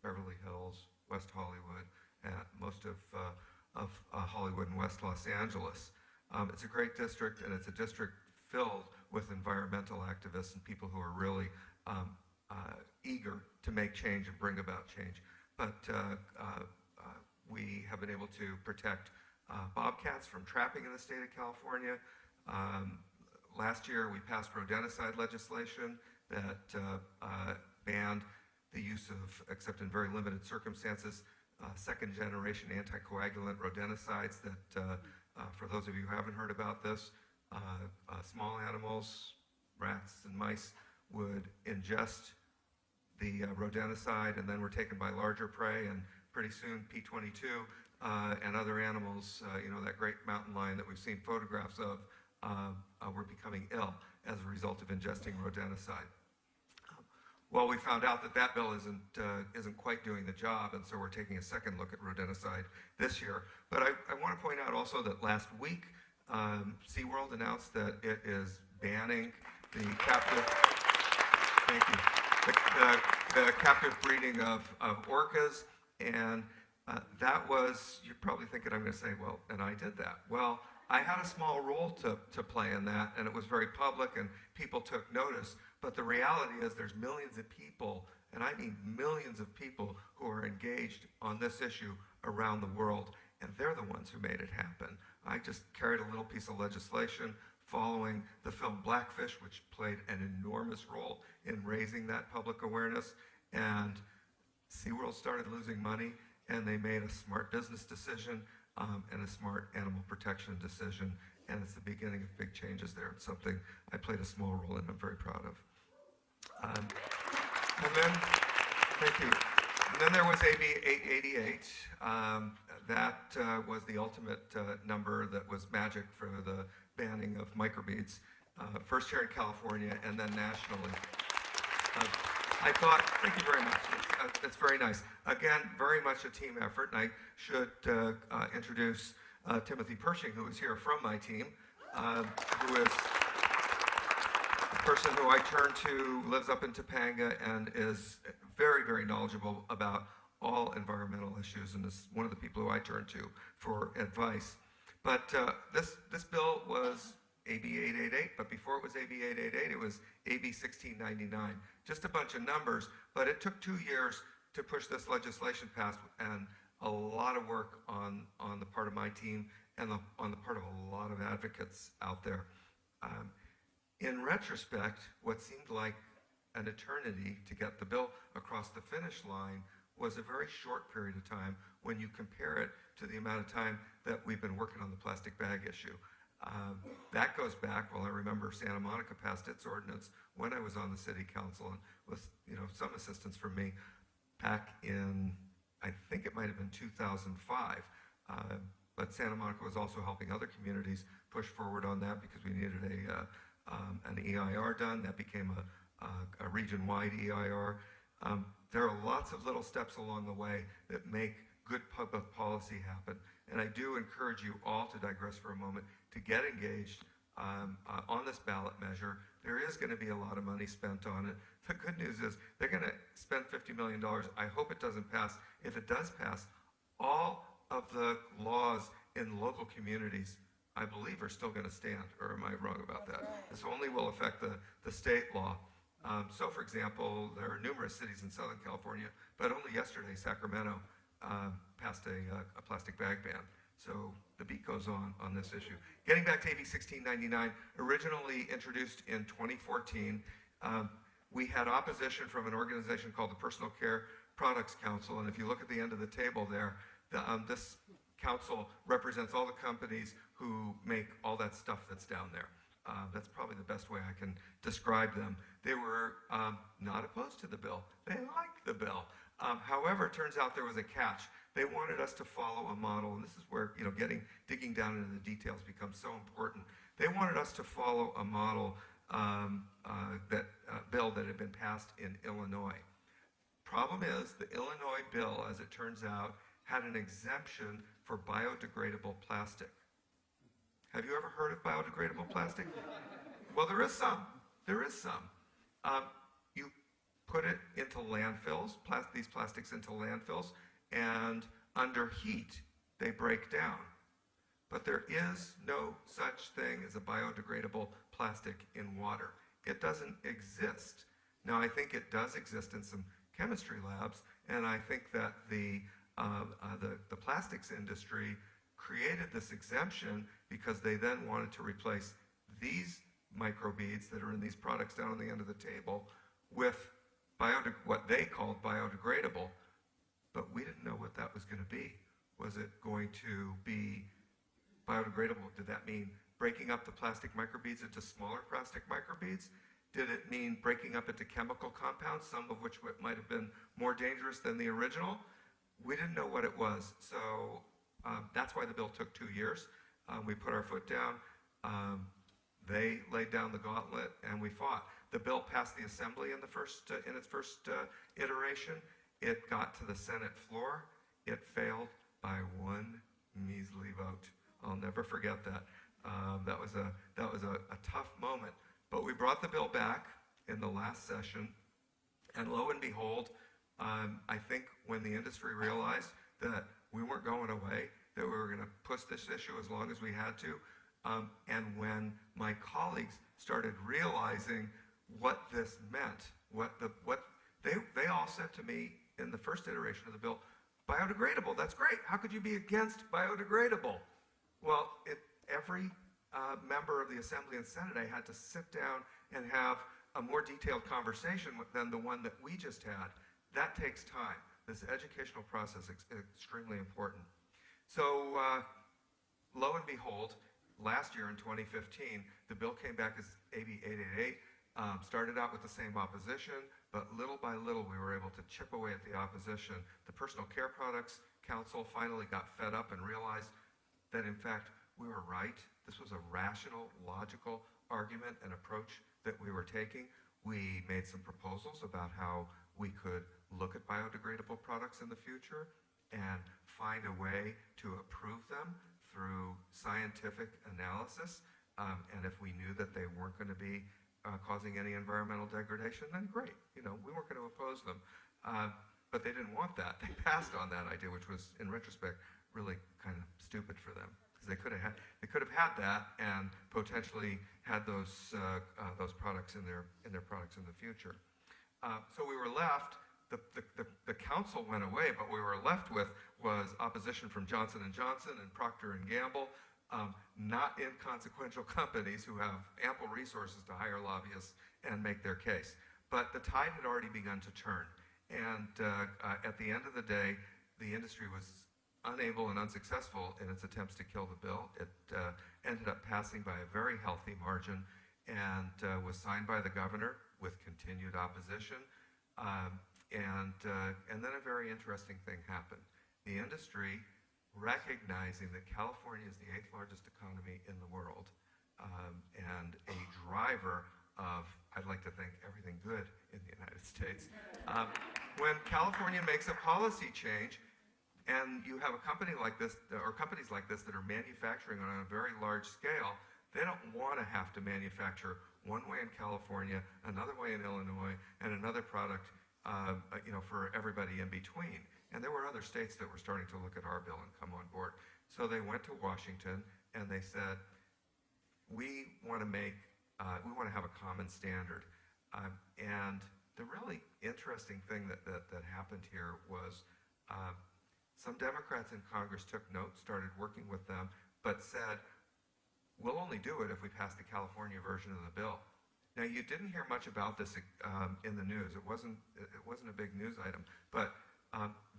Beverly Hills, West Hollywood, and most of Hollywood and West Los Angeles. It's a great district, and it's a district filled with environmental activists and people who are really eager to make change and bring about change. But we have been able to protect bobcats from trapping in the state of California. Last year, we passed rodenticide legislation that banned the use of, except in very limited circumstances, second-generation anticoagulant rodenticides that, for those of you who haven't heard about this, small animals, rats and mice, would ingest the rodenticide and then were taken by larger prey, and pretty soon P22 and other animals, that great mountain lion that we've seen photographs of, were becoming ill as a result of ingesting rodenticide. Well, we found out that bill isn't quite doing the job, and so we're taking a second look at rodenticide this year. But I want to point out also that last week, SeaWorld announced that it is banning the captive, the captive breeding of orcas, and that was, you're probably thinking I'm going to say, well, and I did that. Well, I had a small role to play in that, and it was very public, and people took notice. But the reality is there's millions of people, and I mean millions of people, who are engaged on this issue around the world, and they're the ones who made it happen. I just carried a little piece of legislation following the film Blackfish, which played an enormous role in raising that public awareness, and SeaWorld started losing money, and they made a smart business decision and a smart animal protection decision, and it's the beginning of big changes there. It's something I played a small role in, I'm very proud of. And then, thank you. And then there was AB 888. That was the ultimate number that was magic for the banning of microbeads, first here in California and then nationally. I thought, thank you very much. It's very nice. Again, very much a team effort, and I should introduce Timothy Pershing, who is here from my team, who is the person who I turn to, lives up in Topanga, and is very, very knowledgeable about all environmental issues, and is one of the people who I turn to for advice. But this bill was AB 888, but before it was AB 888, it was AB 1699. Just a bunch of numbers, but it took 2 years to push this legislation past, and a lot of work on the part of my team and on the part of a lot of advocates out there. In retrospect, what seemed like an eternity to get the bill across the finish line was a very short period of time when you compare it to the amount of time that we've been working on the plastic bag issue. That goes back, well, I remember Santa Monica passed its ordinance when I was on the city council, and with some assistance from me back in, I think it might have been 2005. But Santa Monica was also helping other communities push forward on that because we needed an EIR done. That became a region-wide EIR. There are lots of little steps along the way that make good public policy happen. And I do encourage you all to digress for a moment, to get engaged on this ballot measure. There is going to be a lot of money spent on it. The good news is they're going to spend $50 million. I hope it doesn't pass. If it does pass, all of the laws in local communities I believe, are still going to stand, or am I wrong about that? Right. This only will affect the state law. So, for example, there are numerous cities in Southern California, but only yesterday Sacramento passed a plastic bag ban. So the beat goes on this issue. Getting back to AB 1699, originally introduced in 2014, we had opposition from an organization called the Personal Care Products Council, and if you look at the end of the table there, this council represents all the companies who make all that stuff that's down there. That's probably the best way I can describe them. They were not opposed to the bill. They liked the bill. However, it turns out there was a catch. They wanted us to follow a model, and this is where digging down into the details becomes so important. They wanted us to follow a model bill that had been passed in Illinois. Problem is, the Illinois bill, as it turns out, had an exemption for biodegradable plastic. Have you ever heard of biodegradable plastic? Well, there is some. There is some. You put it into landfills, these plastics into landfills, and under heat, they break down. But there is no such thing as a biodegradable plastic in water. It doesn't exist. Now, I think it does exist in some chemistry labs, and I think that the plastics industry created this exemption because they then wanted to replace these microbeads that are in these products down on the end of the table with what they called biodegradable, but we didn't know what that was going to be. Was it going to be biodegradable? Did that mean breaking up the plastic microbeads into smaller plastic microbeads? Did it mean breaking up into chemical compounds, some of which might have been more dangerous than the original? We didn't know what it was, so that's why the bill took 2 years. We put our foot down. They laid down the gauntlet, and we fought. The bill passed the Assembly in its first iteration. It got to the Senate floor. It failed by one measly vote. I'll never forget that. That was a tough moment. But we brought the bill back in the last session, and lo and behold, I think when the industry realized that we weren't going away, that we were going to push this issue as long as we had to, and when my colleagues started realizing what this meant, they all said to me in the first iteration of the bill, biodegradable, that's great. How could you be against biodegradable? Well, every member of the Assembly and Senate, I had to sit down and have a more detailed conversation than the one that we just had. That takes time. This educational process is extremely important. So, lo and behold, last year in 2015, the bill came back as AB 888, started out with the same opposition, but little by little we were able to chip away at the opposition. The Personal Care Products Council finally got fed up and realized that, in fact, we were right. This was a rational, logical argument and approach that we were taking. We made some proposals about how we could look at biodegradable products in the future and find a way to approve them through scientific analysis. And if we knew that they weren't going to be causing any environmental degradation, then great. We weren't going to oppose them. But they didn't want that. They passed on that idea, which was, in retrospect, really kind of stupid for them. Because they could have had that and potentially had those products in their products in the future. So we were left. The council went away, but what we were left with was opposition from Johnson & Johnson and Procter & Gamble, not inconsequential companies who have ample resources to hire lobbyists and make their case. But the tide had already begun to turn, and at the end of the day, the industry was unable and unsuccessful in its attempts to kill the bill. It ended up passing by a very healthy margin and was signed by the governor with continued opposition. And then a very interesting thing happened. The industry, recognizing that California is the 8th largest economy in the world and a driver of, I'd like to think, everything good in the United States. When California makes a policy change and you have a company like this, or companies like this that are manufacturing on a very large scale, they don't want to have to manufacture one way in California, another way in Illinois, and another product for everybody in between. And there were other states that were starting to look at our bill and come on board. So they went to Washington and they said, we want to have a common standard. And the really interesting thing that happened here was some Democrats in Congress took note, started working with them, but said, we'll only do it if we pass the California version of the bill. Now, you didn't hear much about this in the news. It wasn't a big news item, but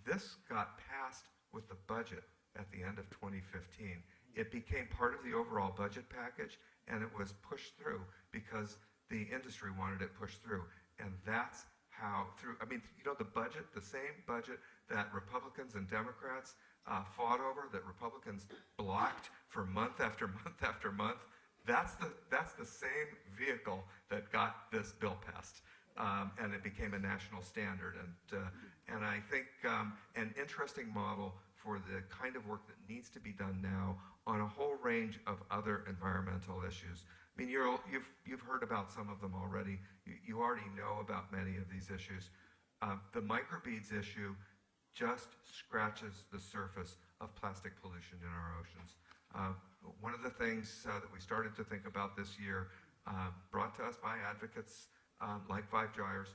this got passed with the budget at the end of 2015. It became part of the overall budget package, and it was pushed through because the industry wanted it pushed through. And that's how the budget, the same budget that Republicans and Democrats fought over, that Republicans blocked for month after month after month, that's the same vehicle that got this bill passed. And it became a national standard. And I think an interesting model for the kind of work that needs to be done now on a whole range of other environmental issues. I mean, you've heard about some of them already. You already know about many of these issues. The microbeads issue just scratches the surface of plastic pollution in our oceans. One of the things that we started to think about this year, brought to us by advocates like Five Gyres,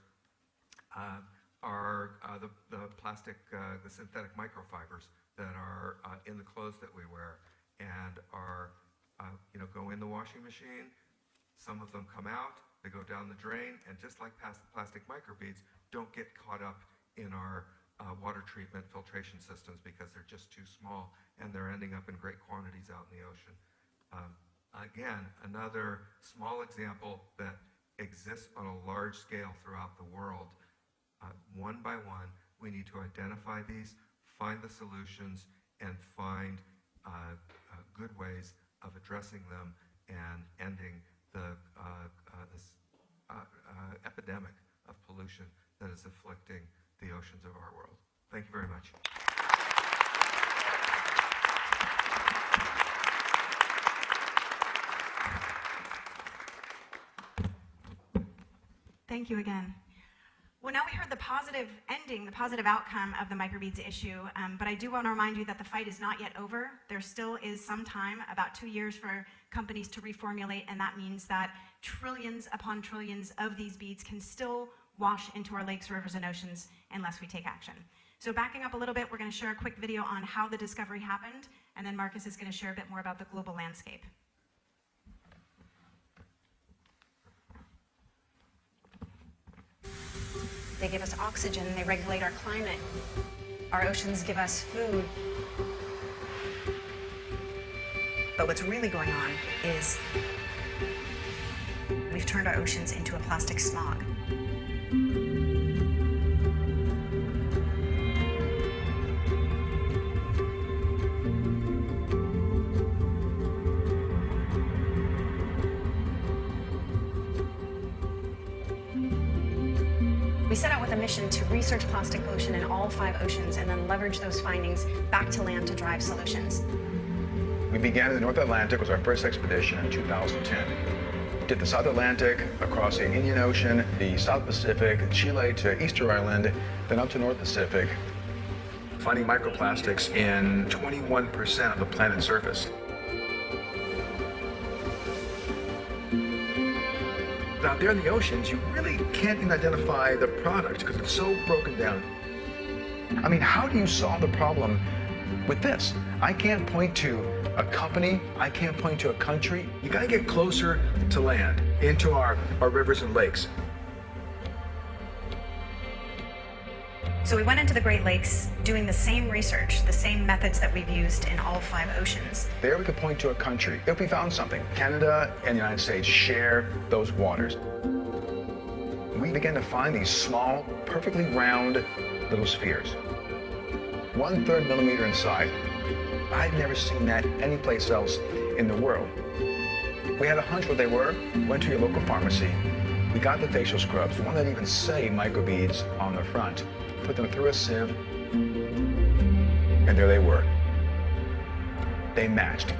are the synthetic microfibers that are in the clothes that we wear and are, go in the washing machine. Some of them come out, they go down the drain, and just like plastic microbeads, don't get caught up in our water treatment filtration systems because they're just too small and they're ending up in great quantities out in the ocean. Again, another small example that exists on a large scale throughout the world. One by one, we need to identify these, find the solutions, and find good ways of addressing them and ending this epidemic of pollution that is afflicting the oceans of our world. Thank you very much. Thank you again. Well, now we heard the positive ending, the positive outcome of the microbeads issue, but I do want to remind you that the fight is not yet over. There still is some time, about 2 years, for companies to reformulate, and that means that trillions upon trillions of these beads can still wash into our lakes, rivers, and oceans unless we take action. So backing up a little bit, we're going to share a quick video on how the discovery happened, and then Marcus is going to share a bit more about the global landscape. They give us oxygen, they regulate our climate. Our oceans give us food. But what's really going on is we've turned our oceans into a plastic smog. We set out with a mission to research plastic pollution in all 5 oceans and then leverage those findings back to land to drive solutions. We began in the North Atlantic, was our first expedition in 2010. We did the South Atlantic, across the Indian Ocean, the South Pacific, Chile to Easter Island, then up to North Pacific, finding microplastics in 21% of the planet's surface. Out there in the oceans, you really can't even identify the product because it's so broken down. I mean, how do you solve the problem with this? I can't point to a company, I can't point to a country. You gotta get closer to land, into our rivers and lakes. So we went into the Great Lakes doing the same research, the same methods that we've used in all 5 oceans. There we could point to a country if we found something. Canada and the United States share those waters. We began to find these small, perfectly round little spheres. 1/3 millimeter in size. I'd never seen that anyplace else in the world. We had a hunch what they were, went to your local pharmacy. We got the facial scrubs, the one that even say microbeads on the front. Put them through a sieve, and there they were. They matched.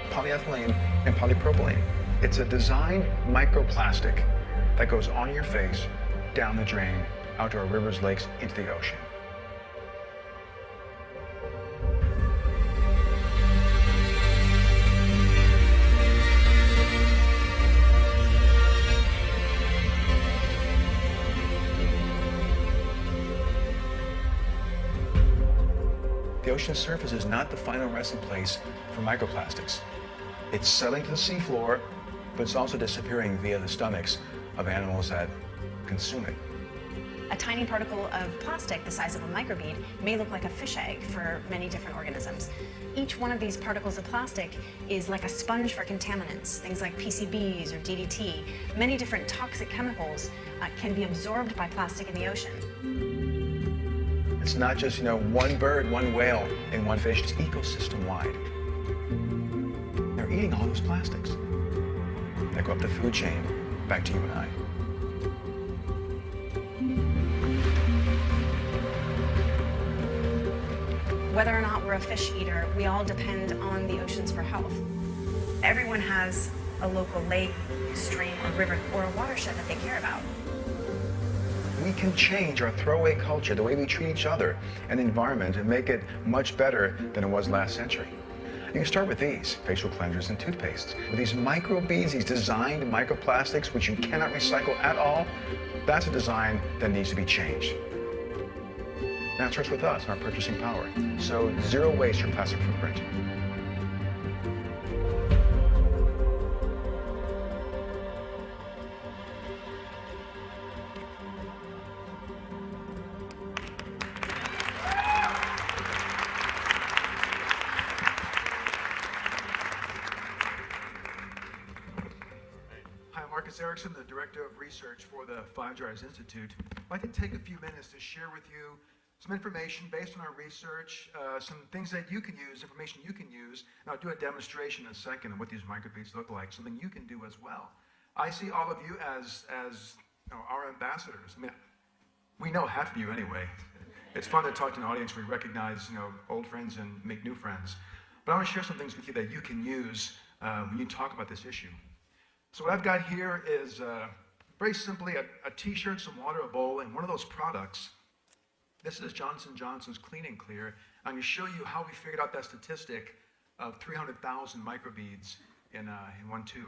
Polyethylene and polypropylene. It's a designed microplastic that goes on your face, down the drain, out to our rivers, lakes, into the ocean. ocean surface is not the final resting place for microplastics. It's settling to the seafloor, but it's also disappearing via the stomachs of animals that consume it. A tiny particle of plastic the size of a microbead may look like a fish egg for many different organisms. Each one of these particles of plastic is like a sponge for contaminants, things like PCBs or DDT. Many different toxic chemicals can be absorbed by plastic in the ocean. It's not just, one bird, one whale, and one fish. It's ecosystem-wide. They're eating all those plastics that go up the food chain, back to you and I. Whether or not we're a fish eater, we all depend on the oceans for health. Everyone has a local lake, stream, or river, or a watershed that they care about. We can change our throwaway culture, the way we treat each other and the environment, and make it much better than it was last century. You can start with these facial cleansers and toothpastes. With these microbeads, these designed microplastics, which you cannot recycle at all, that's a design that needs to be changed. Now it starts with us and our purchasing power. So zero waste your plastic footprint. Erickson, the Director of Research for the Five Gyres Institute. I'd like to take a few minutes to share with you some information based on our research, some things that you can use, information you can use, and I'll do a demonstration in a second of what these microbeads look like, something you can do as well. I see all of you as our ambassadors. I mean, we know half of you anyway. It's fun to talk to an audience where we recognize old friends and make new friends. But I want to share some things with you that you can use when you talk about this issue. So what I've got here is very simply a t-shirt, some water, a bowl, and one of those products. This is Johnson & Johnson's Clean and Clear. I'm going to show you how we figured out that statistic of 300,000 microbeads in one tube.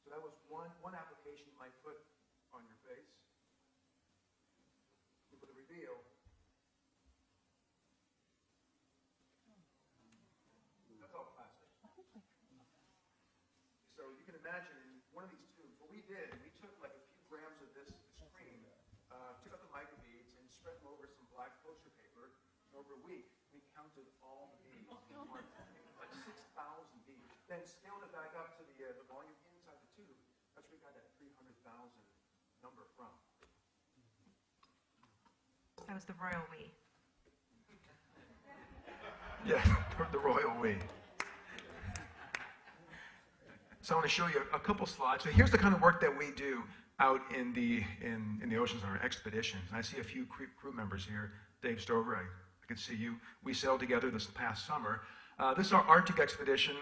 So that was one application you might put on your face. You put a reveal. That's all plastic. So you can imagine in one of these tubes, what we did, we took like a few grams of this cream, took out the microbeads and spread them over some black poster paper. And over a week, we counted all the beads, like 6,000 beads. Then scaled it back up to the volume inside the tube. That's where we got that 300,000 number from. That was the royal we. Yeah, the royal we. So I want to show you a couple slides. So here's the kind of work that we do out in the oceans on our expeditions. And I see a few crew members here. Dave Stover, I can see you. We sailed together this past summer. This is our Arctic expedition,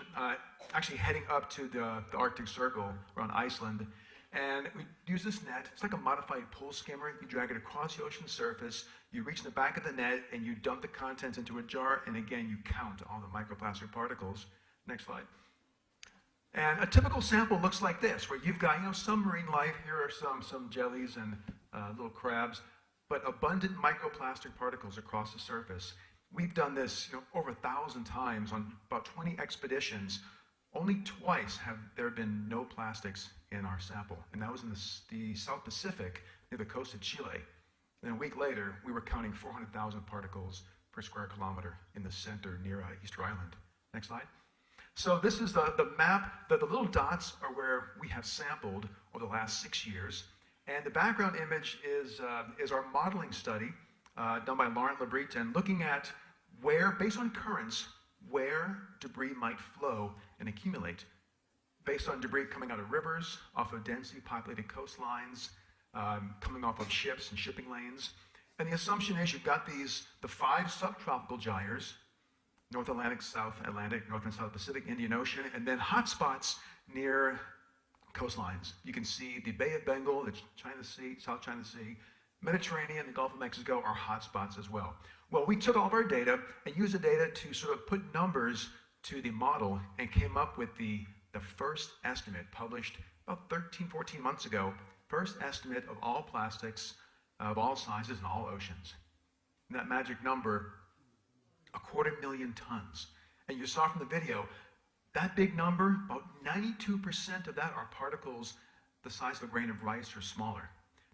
actually heading up to the Arctic Circle around Iceland. And we use this net. It's like a modified pole skimmer. You drag it across the ocean surface, you reach the back of the net, and you dump the contents into a jar, and again, you count all the microplastic particles. Next slide. And a typical sample looks like this, where you've got some marine life. Here are some jellies and little crabs, but abundant microplastic particles across the surface. We've done this over 1,000 times on about 20 expeditions. Only twice have there been no plastics in our sample, and that was in the South Pacific near the coast of Chile. And a week later, we were counting 400,000 particles per square kilometer in the center near Easter Island. Next slide. So this is the map. The little dots are where we have sampled over the last 6 years. And the background image is our modeling study done by Laurent Lebreton, looking at where, based on currents, where debris might flow and accumulate, based on debris coming out of rivers, off of densely populated coastlines, coming off of ships and shipping lanes. And the assumption is you've got the 5 subtropical gyres, North Atlantic, South Atlantic, North and South Pacific, Indian Ocean, and then hotspots near coastlines. You can see the Bay of Bengal, the China Sea, South China Sea, Mediterranean, the Gulf of Mexico are hotspots as well. Well, we took all of our data and used the data to sort of put numbers to the model and came up with the first estimate published about 13, 14 months ago, first estimate of all plastics of all sizes in all oceans. And that magic number, 250,000 tons. And you saw from the video, that big number, about 92% of that are particles the size of a grain of rice or smaller.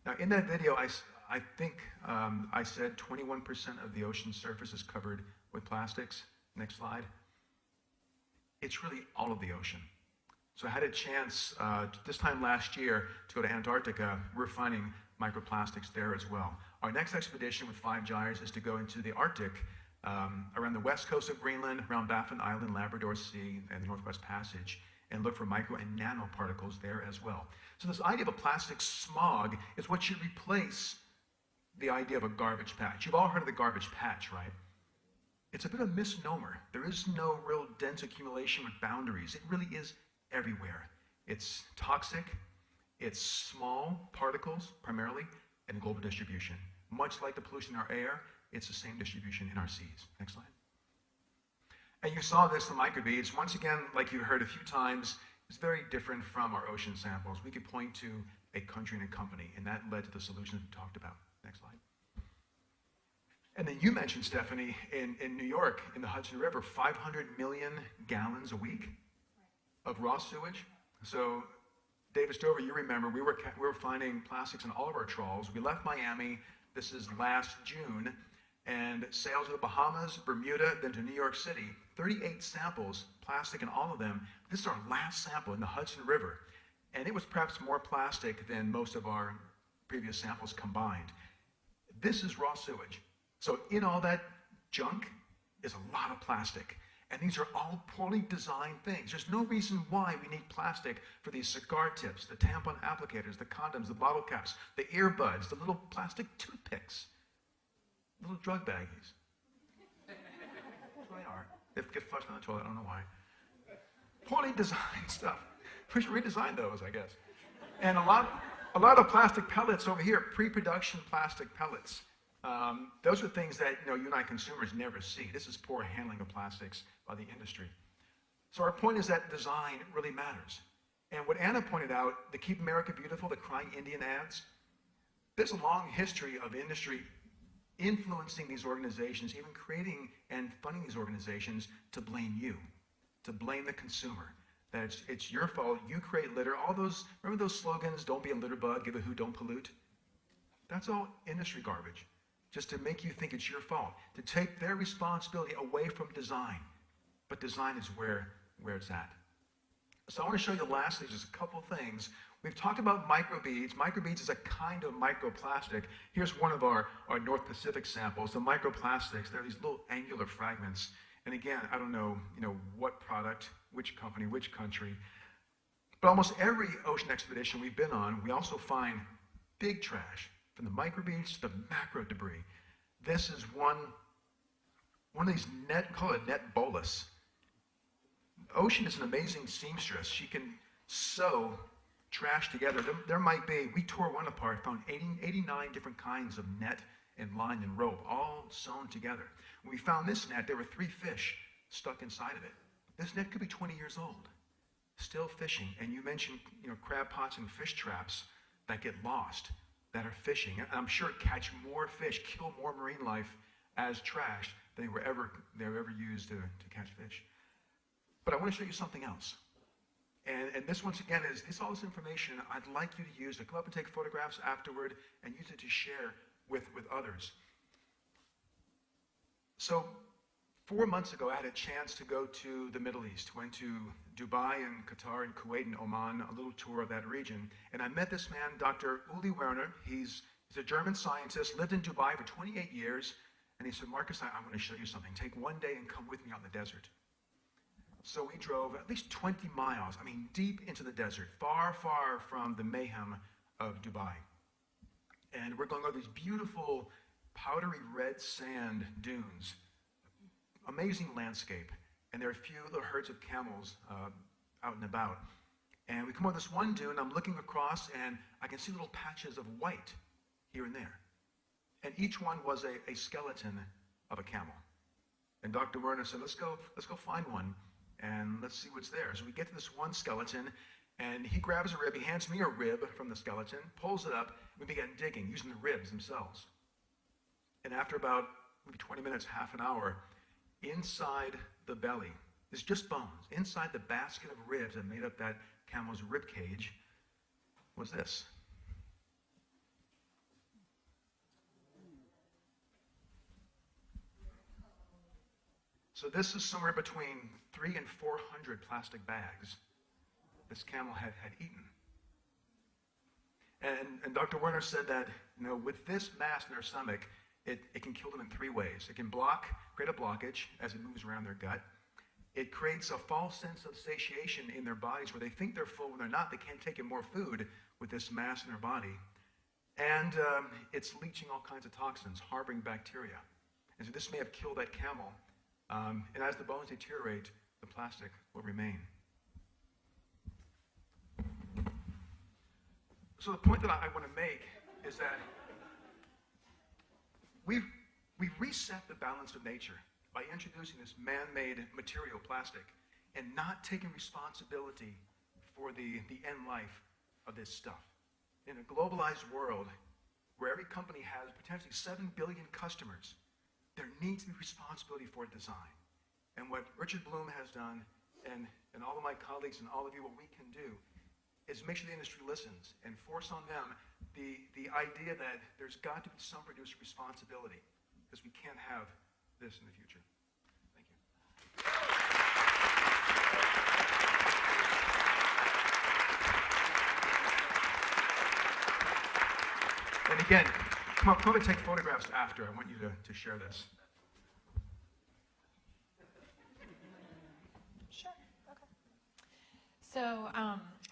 Now in that video, I think I said 21% of the ocean surface is covered with plastics. Next slide. It's really all of the ocean. So I had a chance this time last year to go to Antarctica. We're finding microplastics there as well. Our next expedition with 5 gyres is to go into the Arctic, around the west coast of Greenland, around Baffin Island, Labrador Sea, and the Northwest Passage, and look for micro and nanoparticles there as well. So this idea of a plastic smog is what should replace the idea of a garbage patch. You've all heard of the garbage patch, right? It's a bit of a misnomer. There is no real dense accumulation with boundaries. It really is everywhere. It's toxic, it's small particles primarily, and global distribution. Much like the pollution in our air, it's the same distribution in our seas. Next slide. And you saw this, the microbeads. Once again, like you heard a few times, it's very different from our ocean samples. We could point to a country and a company, and that led to the solutions we talked about. Next slide. And then you mentioned, Stephanie, in New York, in the Hudson River, 500 million gallons a week of raw sewage. So, David Stover, you remember, we were finding plastics in all of our trawls. We left Miami, this is last June, and sailed to the Bahamas, Bermuda, then to New York City. 38 samples, plastic in all of them. This is our last sample in the Hudson River. And it was perhaps more plastic than most of our previous samples combined. This is raw sewage. So in all that junk is a lot of plastic. And these are all poorly designed things. There's no reason why we need plastic for these cigar tips, the tampon applicators, the condoms, the bottle caps, the earbuds, the little plastic toothpicks, little drug baggies. That's what they are. They get flushed down the toilet, I don't know why. Poorly designed stuff. We should redesign those, I guess. And a lot of plastic pellets over here, pre-production plastic pellets. Those are things that you and I consumers never see. This is poor handling of plastics by the industry. So our point is that design really matters. And what Anna pointed out, the Keep America Beautiful, the Crying Indian ads, there's a long history of industry influencing these organizations, even creating and funding these organizations to blame you, to blame the consumer. That it's your fault, you create litter. All those, remember those slogans, don't be a litter bug, give a hoot, don't pollute? That's all industry garbage. Just to make you think it's your fault, to take their responsibility away from design. But design is where it's at. So I want to show you lastly just a couple things. We've talked about microbeads. Microbeads is a kind of microplastic. Here's one of our North Pacific samples. The microplastics, they're these little angular fragments. And again, I don't know, what product, which company, which country. But almost every ocean expedition we've been on, we also find big trash. From the microbeads to the macro debris. This is one of these call it a net bolus. Ocean is an amazing seamstress. She can sew trash together. There might be, we tore one apart, found 89 different kinds of net and line and rope, all sewn together. When we found this net, there were 3 fish stuck inside of it. This net could be 20 years old, still fishing. And you mentioned, crab pots and fish traps that get lost, that are fishing. And I'm sure catch more fish, kill more marine life as trash than they were ever used to catch fish. But I want to show you something else. And this once again is all this information I'd like you to use to come up and take photographs afterward and use it to share with others. So 4 months ago, I had a chance to go to the Middle East. Went to Dubai and Qatar and Kuwait and Oman, a little tour of that region. And I met this man, Dr. Uli Werner. He's He's a German scientist, lived in Dubai for 28 years, and he said, Marcus, I want to show you something. Take one day and come with me out in the desert. So we drove at least 20 miles, I mean, deep into the desert, far, far from the mayhem of Dubai. And we're going over these beautiful, powdery red sand dunes. Amazing landscape. And there are a few little herds of camels out and about. And we come over this one dune, I'm looking across, and I can see little patches of white here and there. And each one was a skeleton of a camel. And Dr. Werner said, let's go find one, and let's see what's there. So we get to this one skeleton, and he grabs a rib, he hands me a rib from the skeleton, pulls it up, and we begin digging, using the ribs themselves. And after about maybe 20 minutes, half an hour, inside the belly, it's just bones. Inside the basket of ribs that made up that camel's rib cage was this. So this is somewhere between 300 and 400 plastic bags this camel had eaten. And Dr. Werner said that, with this mass in their stomach, it can kill them in 3 ways. It can create a blockage as it moves around their gut. It creates a false sense of satiation in their bodies where they think they're full when they're not. They can't take in more food with this mass in their body. And it's leaching all kinds of toxins, harboring bacteria. And so this may have killed that camel. And as the bones deteriorate, the plastic will remain. So the point that I want to make is that we've reset the balance of nature by introducing this man-made material, plastic, and not taking responsibility for the end life of this stuff. In a globalized world where every company has potentially 7 billion customers, there needs to be responsibility for design. And what Richard Bloom has done, and all of my colleagues and all of you, what we can do, is make sure the industry listens and force on them the idea that there's got to be some producer responsibility, because we can't have this in the future. Thank you. And again, come and take photographs after. I want you to share this. Sure, okay. So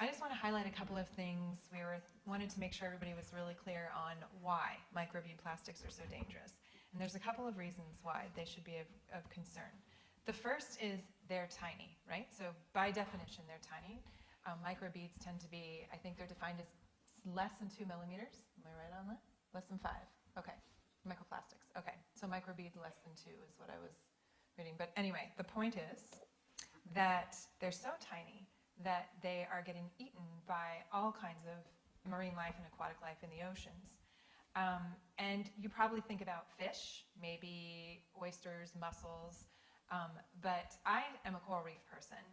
I just want to highlight a couple of things. We wanted to make sure everybody was really clear on why microbead plastics are so dangerous. And there's a couple of reasons why they should be of concern. The first is they're tiny, right? So by definition, they're tiny. Microbeads tend to be, I think they're defined as less than 2 millimeters. Am I right on that? Less than 5. Okay. Microplastics. Okay. So microbeads less than 2 is what I was reading. But anyway, the point is that they're so tiny that they are getting eaten by all kinds of marine life and aquatic life in the oceans. And you probably think about fish, maybe oysters, mussels, but I am a coral reef person,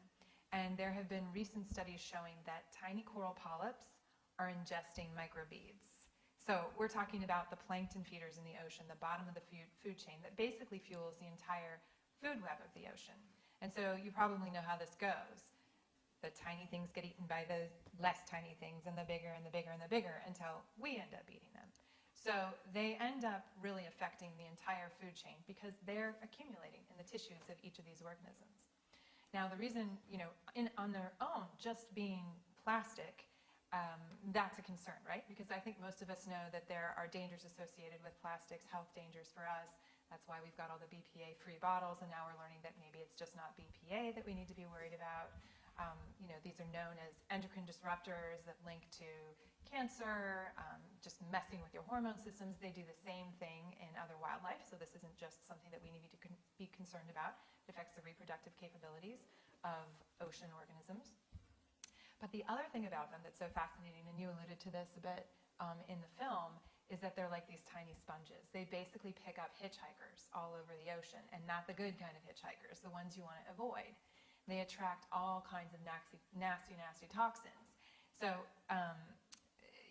and there have been recent studies showing that tiny coral polyps are ingesting microbeads. So we're talking about the plankton feeders in the ocean, the bottom of the food chain that basically fuels the entire food web of the ocean. And so you probably know how this goes. The tiny things get eaten by the less tiny things, and the bigger and the bigger and the bigger, until we end up eating them. So they end up really affecting the entire food chain because they're accumulating in the tissues of each of these organisms. Now the reason, on their own, just being plastic, that's a concern, right? Because I think most of us know that there are dangers associated with plastics, health dangers for us. That's why we've got all the BPA-free bottles, and now we're learning that maybe it's just not BPA that we need to be worried about. These are known as endocrine disruptors that link to cancer, just messing with your hormone systems. They do the same thing in other wildlife, so this isn't just something that we need to be concerned about. It affects the reproductive capabilities of ocean organisms. But the other thing about them that's so fascinating, and you alluded to this a bit in the film, is that they're like these tiny sponges. They basically pick up hitchhikers all over the ocean, and not the good kind of hitchhikers, the ones you want to avoid. They attract all kinds of nasty toxins. So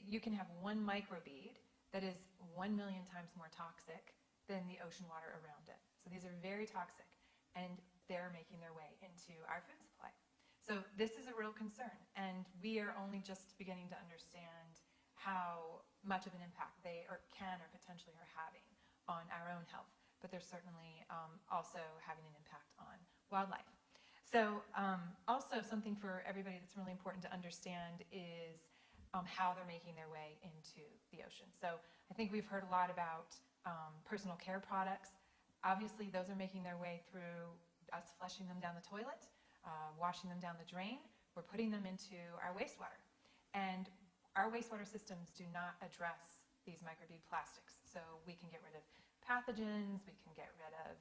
you can have one microbead that is 1 million times more toxic than the ocean water around it. So these are very toxic, and they're making their way into our food supply. So this is a real concern, and we are only just beginning to understand how much of an impact they can or potentially are having on our own health, but they're certainly also having an impact on wildlife. So also something for everybody that's really important to understand is how they're making their way into the ocean. So I think we've heard a lot about personal care products. Obviously, those are making their way through us flushing them down the toilet, washing them down the drain. We're putting them into our wastewater. And our wastewater systems do not address these microbead plastics. So we can get rid of pathogens, we can get rid of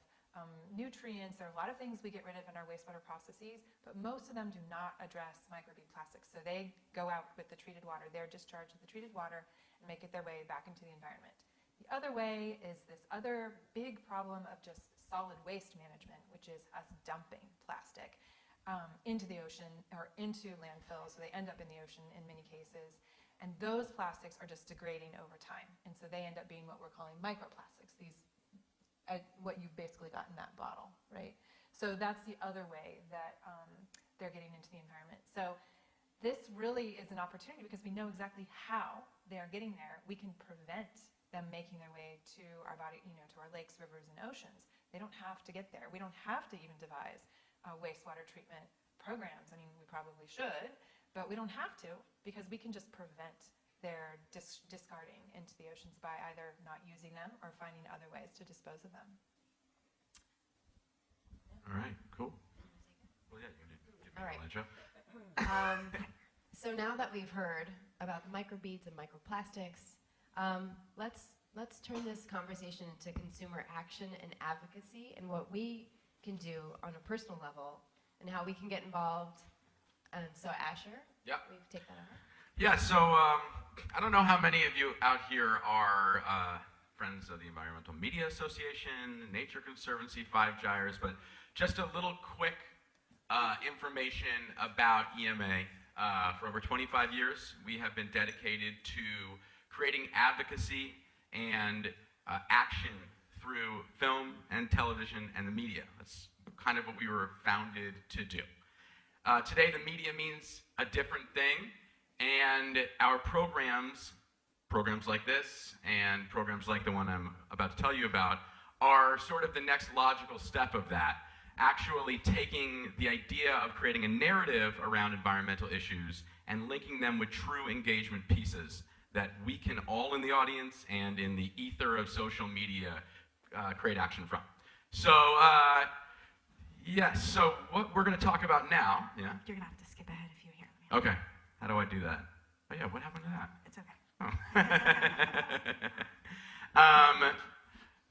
nutrients. There are a lot of things we get rid of in our wastewater processes, but most of them do not address microbead plastics. So they go out with the treated water. They're discharged with the treated water and make it their way back into the environment. The other way is this other big problem of just solid waste management, which is us dumping plastic into the ocean or into landfills. So they end up in the ocean in many cases. And those plastics are just degrading over time. And so they end up being what we're calling microplastics, these what you've basically got in that bottle, right? So that's the other way that they're getting into the environment. So this really is an opportunity because we know exactly how they are getting there. We can prevent them making their way to our body, to our lakes, rivers, and oceans. They don't have to get there. We don't have to even devise wastewater treatment programs. I mean, we probably should, but we don't have to because we can just prevent their discarding into the oceans by either not using them or finding other ways to dispose of them. All right, cool. Well, yeah, you give me All right. a Joe. So now that we've heard about the microbeads and microplastics, let's turn this conversation into consumer action and advocacy and what we can do on a personal level and how we can get involved. And so Asher, Yeah. will you take that over? Yeah, so I don't know how many of you out here are friends of the Environmental Media Association, Nature Conservancy, Five Gyres, but just a little quick information about EMA. For over 25 years, we have been dedicated to creating advocacy and action through film and television and the media. That's kind of what we were founded to do. Today, the media means a different thing. And our programs like this and programs like the one I'm about to tell you about are sort of the next logical step of that, actually taking the idea of creating a narrative around environmental issues and linking them with true engagement pieces that we can all in the audience and in the ether of social media create action from. So, yes, so what we're going to talk about now, yeah? You're going to have to skip ahead if you hear me. Okay. How do I do that? Oh yeah, what happened to that? It's okay. Oh.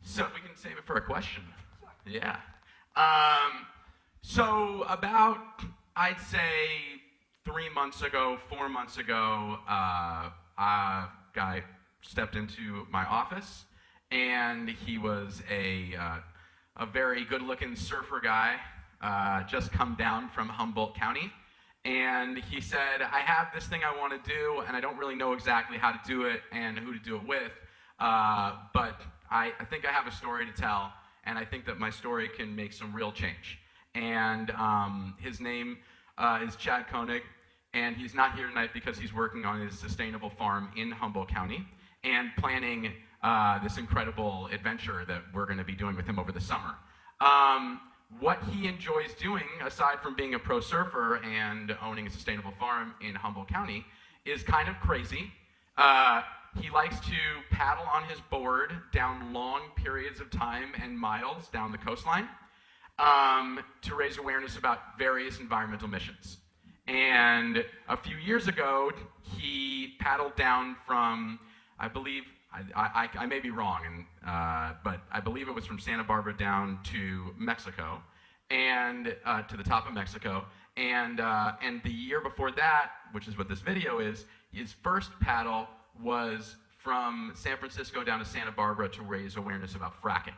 So we can save it for a question. Sure. Yeah. So about, I'd say 3 months ago, 4 months ago, a guy stepped into my office, and he was a very good-looking surfer guy, just come down from Humboldt County. And he said, I have this thing I want to do, and I don't really know exactly how to do it and who to do it with, but I think I have a story to tell, and I think that my story can make some real change. And his name is Chad Koenig, and he's not here tonight because he's working on his sustainable farm in Humboldt County and planning this incredible adventure that we're going to be doing with him over the summer. What he enjoys doing, aside from being a pro surfer and owning a sustainable farm in Humboldt County, is kind of crazy. He likes to paddle on his board down long periods of time and miles down the coastline to raise awareness about various environmental missions. And a few years ago, he paddled down from, I believe, I may be wrong, but I believe it was from Santa Barbara down to Mexico, and to the top of Mexico. And the year before that, which is what this video is, his first paddle was from San Francisco down to Santa Barbara to raise awareness about fracking.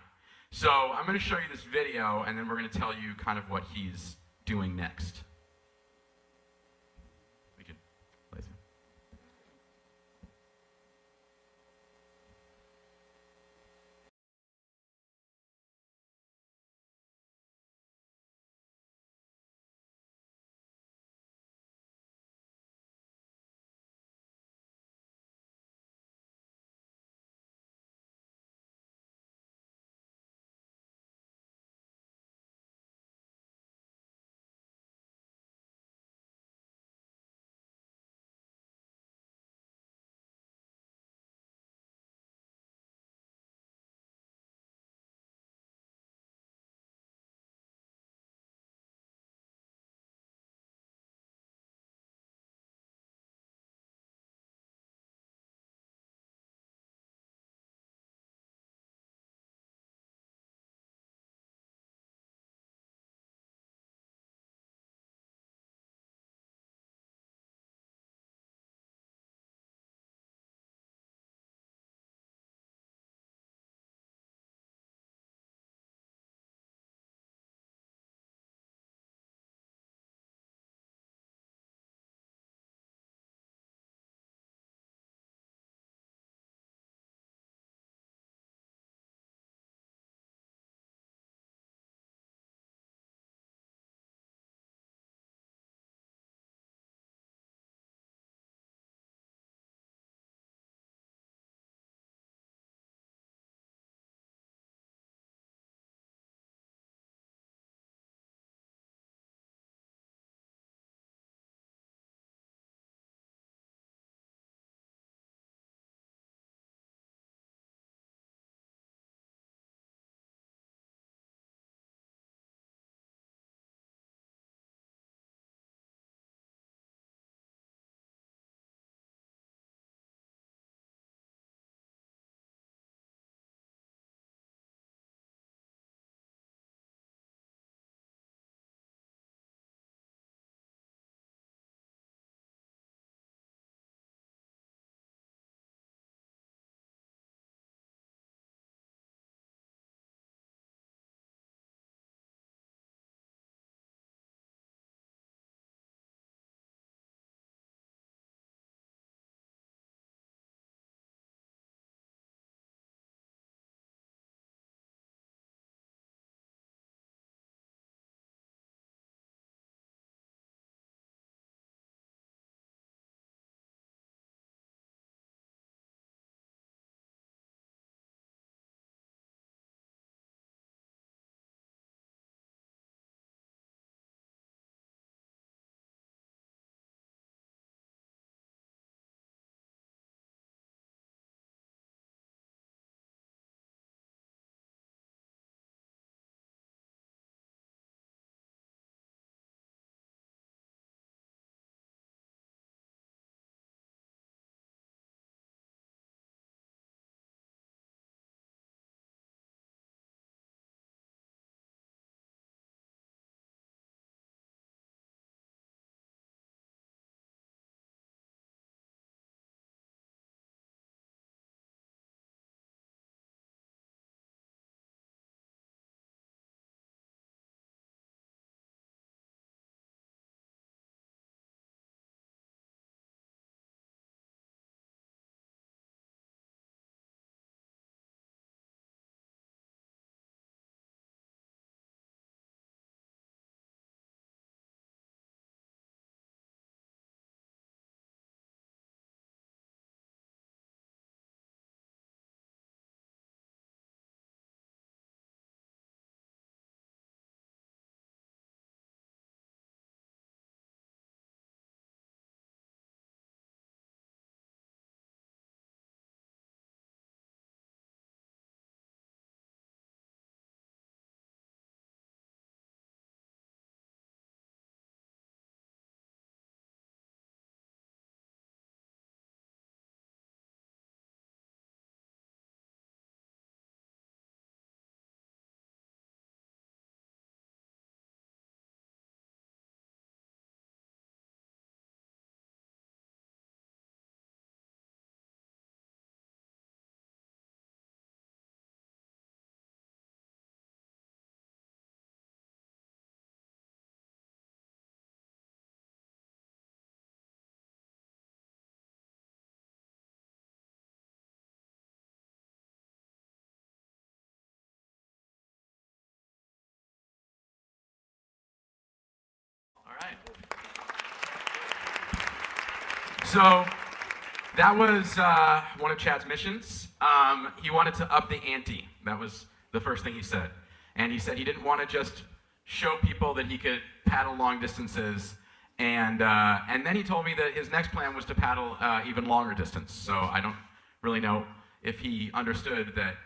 So I'm going to show you this video, and then we're going to tell you kind of what he's doing next. So that was one of Chad's missions. He wanted to up the ante. That was the first thing he said. And he said he didn't want to just show people that he could paddle long distances. And then he told me that his next plan was to paddle even longer distance. So I don't really know if he understood that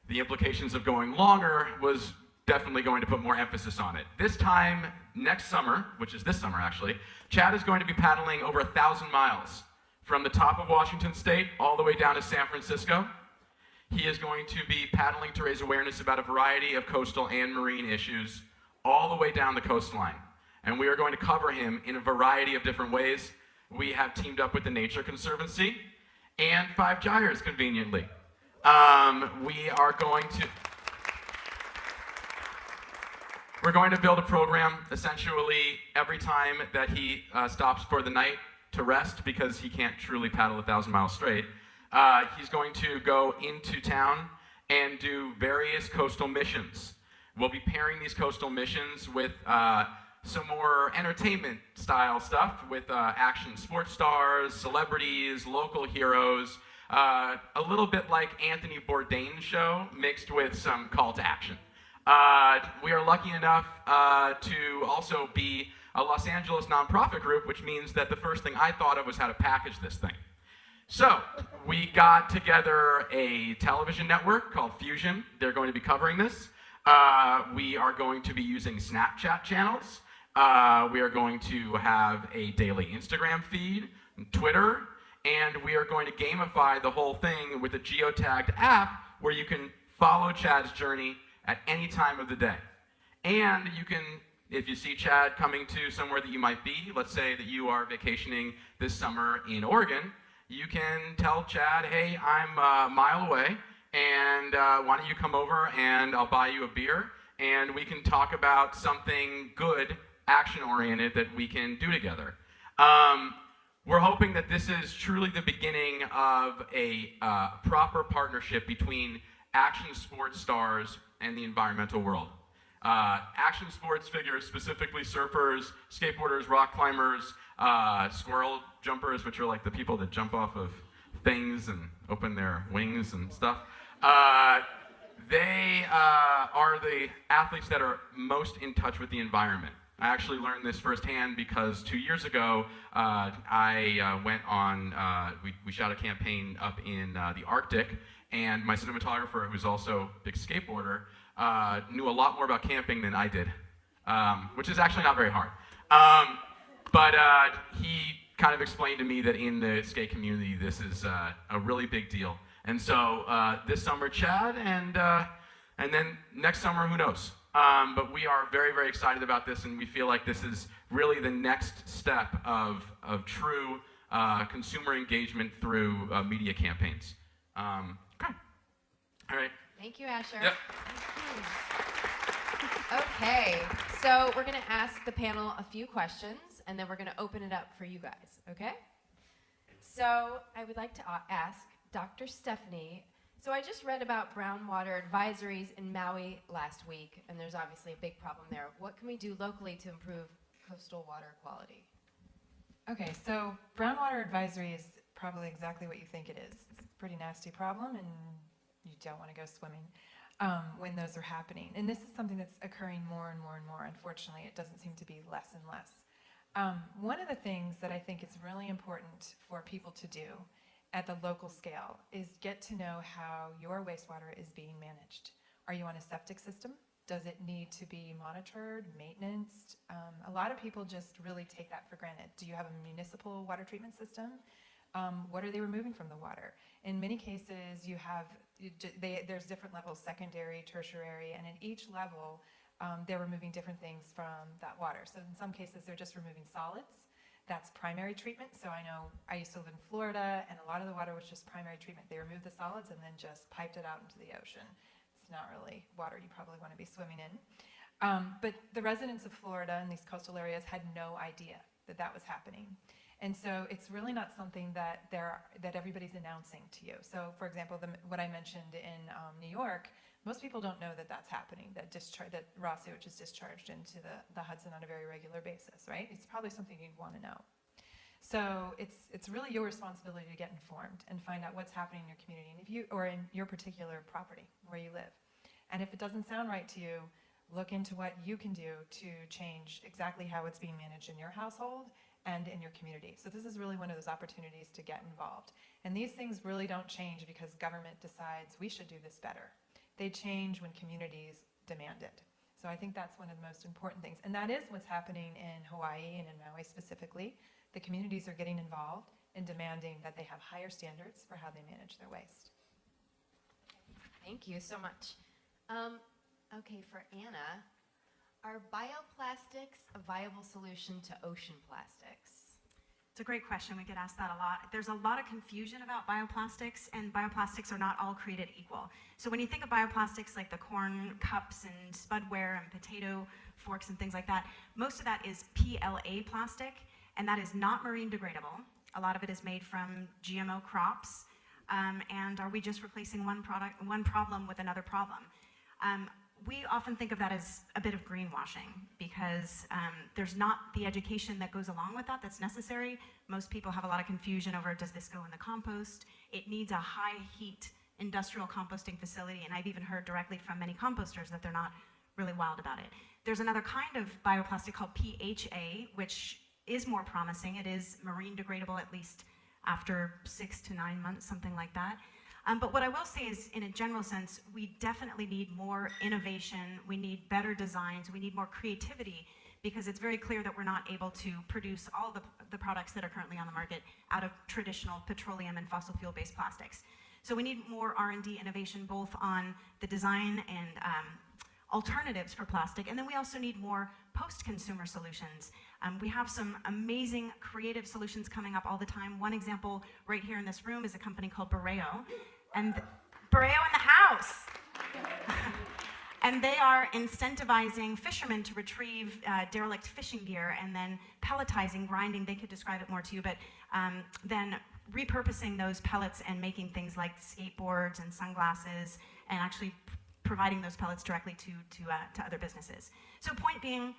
the implications of going longer was definitely going to put more emphasis on it. This time, next summer, which is this summer actually, Chad is going to be paddling over 1,000 miles from the top of Washington State all the way down to San Francisco. He is going to be paddling to raise awareness about a variety of coastal and marine issues all the way down the coastline. And we are going to cover him in a variety of different ways. We have teamed up with the Nature Conservancy and Five Gyres, conveniently. We're going to build a program essentially every time that he stops for the night to rest, because he can't truly paddle 1,000 miles straight. He's going to go into town and do various coastal missions. We'll be pairing these coastal missions with some more entertainment style stuff with action sports stars, celebrities, local heroes, a little bit like Anthony Bourdain's show mixed with some call to action. We are lucky enough to also be a Los Angeles nonprofit group, which means that the first thing I thought of was how to package this thing. So we got together a television network called Fusion. They're going to be covering this. We are going to be using Snapchat channels. We are going to have a daily Instagram feed, Twitter, and we are going to gamify the whole thing with a geotagged app where you can follow Chad's journey at any time of the day. And you can, if you see Chad coming to somewhere that you might be, let's say that you are vacationing this summer in Oregon, you can tell Chad, hey, I'm a mile away, and why don't you come over and I'll buy you a beer, and we can talk about something good, action-oriented, that we can do together. We're hoping that this is truly the beginning of a proper partnership between action sports stars and the environmental world. Action sports figures, specifically surfers, skateboarders, rock climbers, squirrel jumpers, which are like the people that jump off of things and open their wings and stuff. They are the athletes that are most in touch with the environment. I actually learned this firsthand because 2 years ago, I went on, we shot a campaign up in the Arctic, and my cinematographer, who's also a big skateboarder, knew a lot more about camping than I did, which is actually not very hard. But he kind of explained to me that in the skate community, this is a really big deal. And so this summer, Chad, and then next summer, who knows? But we are very, very excited about this, and we feel like this is really the next step of true consumer engagement through media campaigns. Okay. All right. Thank you, Asher. Yep. Okay, so we're going to ask the panel a few questions, and then we're going to open it up for you guys, okay? So I would like to ask Dr. Stephanie, so I just read about brown water advisories in Maui last week, and there's obviously a big problem there. What can we do locally to improve coastal water quality? Okay, so brown water advisory is probably exactly what you think it is. It's a pretty nasty problem, and you don't want to go swimming when those are happening. And this is something that's occurring more and more and more. Unfortunately, it doesn't seem to be less and less. One of the things that I think is really important for people to do at the local scale is get to know how your wastewater is being managed. Are you on a septic system? Does it need to be monitored, maintenanced? A lot of people just really take that for granted. Do you have a municipal water treatment system? What are they removing from the water? In many cases, you have, there's different levels, secondary, tertiary, and in each level, they're removing different things from that water. So in some cases, they're just removing solids. That's primary treatment. So I know I used to live in Florida, and a lot of the water was just primary treatment. They removed the solids and then just piped it out into the ocean. It's not really water you probably want to be swimming in. But the residents of Florida and these coastal areas had no idea that that was happening. And so it's really not something that everybody's announcing to you. So for example, what I mentioned in New York, most people don't know that that's happening, that raw sewage is discharged into the Hudson on a very regular basis, right? It's probably something you'd want to know. So it's really your responsibility to get informed and find out what's happening in your community and if you or in your particular property where you live. And if it doesn't sound right to you, look into what you can do to change exactly how it's being managed in your household and in your community. So this is really one of those opportunities to get involved. And these things really don't change because government decides we should do this better. They change when communities demand it. So I think that's one of the most important things. And that is what's happening in Hawaii and in Maui specifically. The communities are getting involved and demanding that they have higher standards for how they manage their waste. Thank you so much. Okay, for Anna, are bioplastics a viable solution to ocean plastics? It's a great question. We get asked that a lot. There's a lot of confusion about bioplastics, and bioplastics are not all created equal. So when you think of bioplastics like the corn cups and spudware and potato forks and things like that, most of that is PLA plastic, and that is not marine degradable. A lot of it is made from GMO crops. And are we just replacing one problem with another problem? We often think of that as a bit of greenwashing because there's not the education that goes along with that that's necessary. Most people have a lot of confusion over, does this go in the compost? It needs a high heat industrial composting facility, and I've even heard directly from many composters that they're not really wild about it. There's another kind of bioplastic called PHA, which is more promising. It is marine degradable at least after 6 to 9 months, something like that. But what I will say is, in a general sense, we definitely need more innovation, we need better designs, we need more creativity, because it's very clear that we're not able to produce all the products that are currently on the market out of traditional petroleum and fossil fuel-based plastics. So we need more R&D innovation, both on the design and alternatives for plastic, and then we also need more post-consumer solutions. We have some amazing creative solutions coming up all the time. One example right here in this room is a company called Boreo, and Boreo in the house. And they are incentivizing fishermen to retrieve derelict fishing gear and then pelletizing, grinding, they could describe it more to you, but then repurposing those pellets and making things like skateboards and sunglasses and actually providing those pellets directly to other businesses. So point being,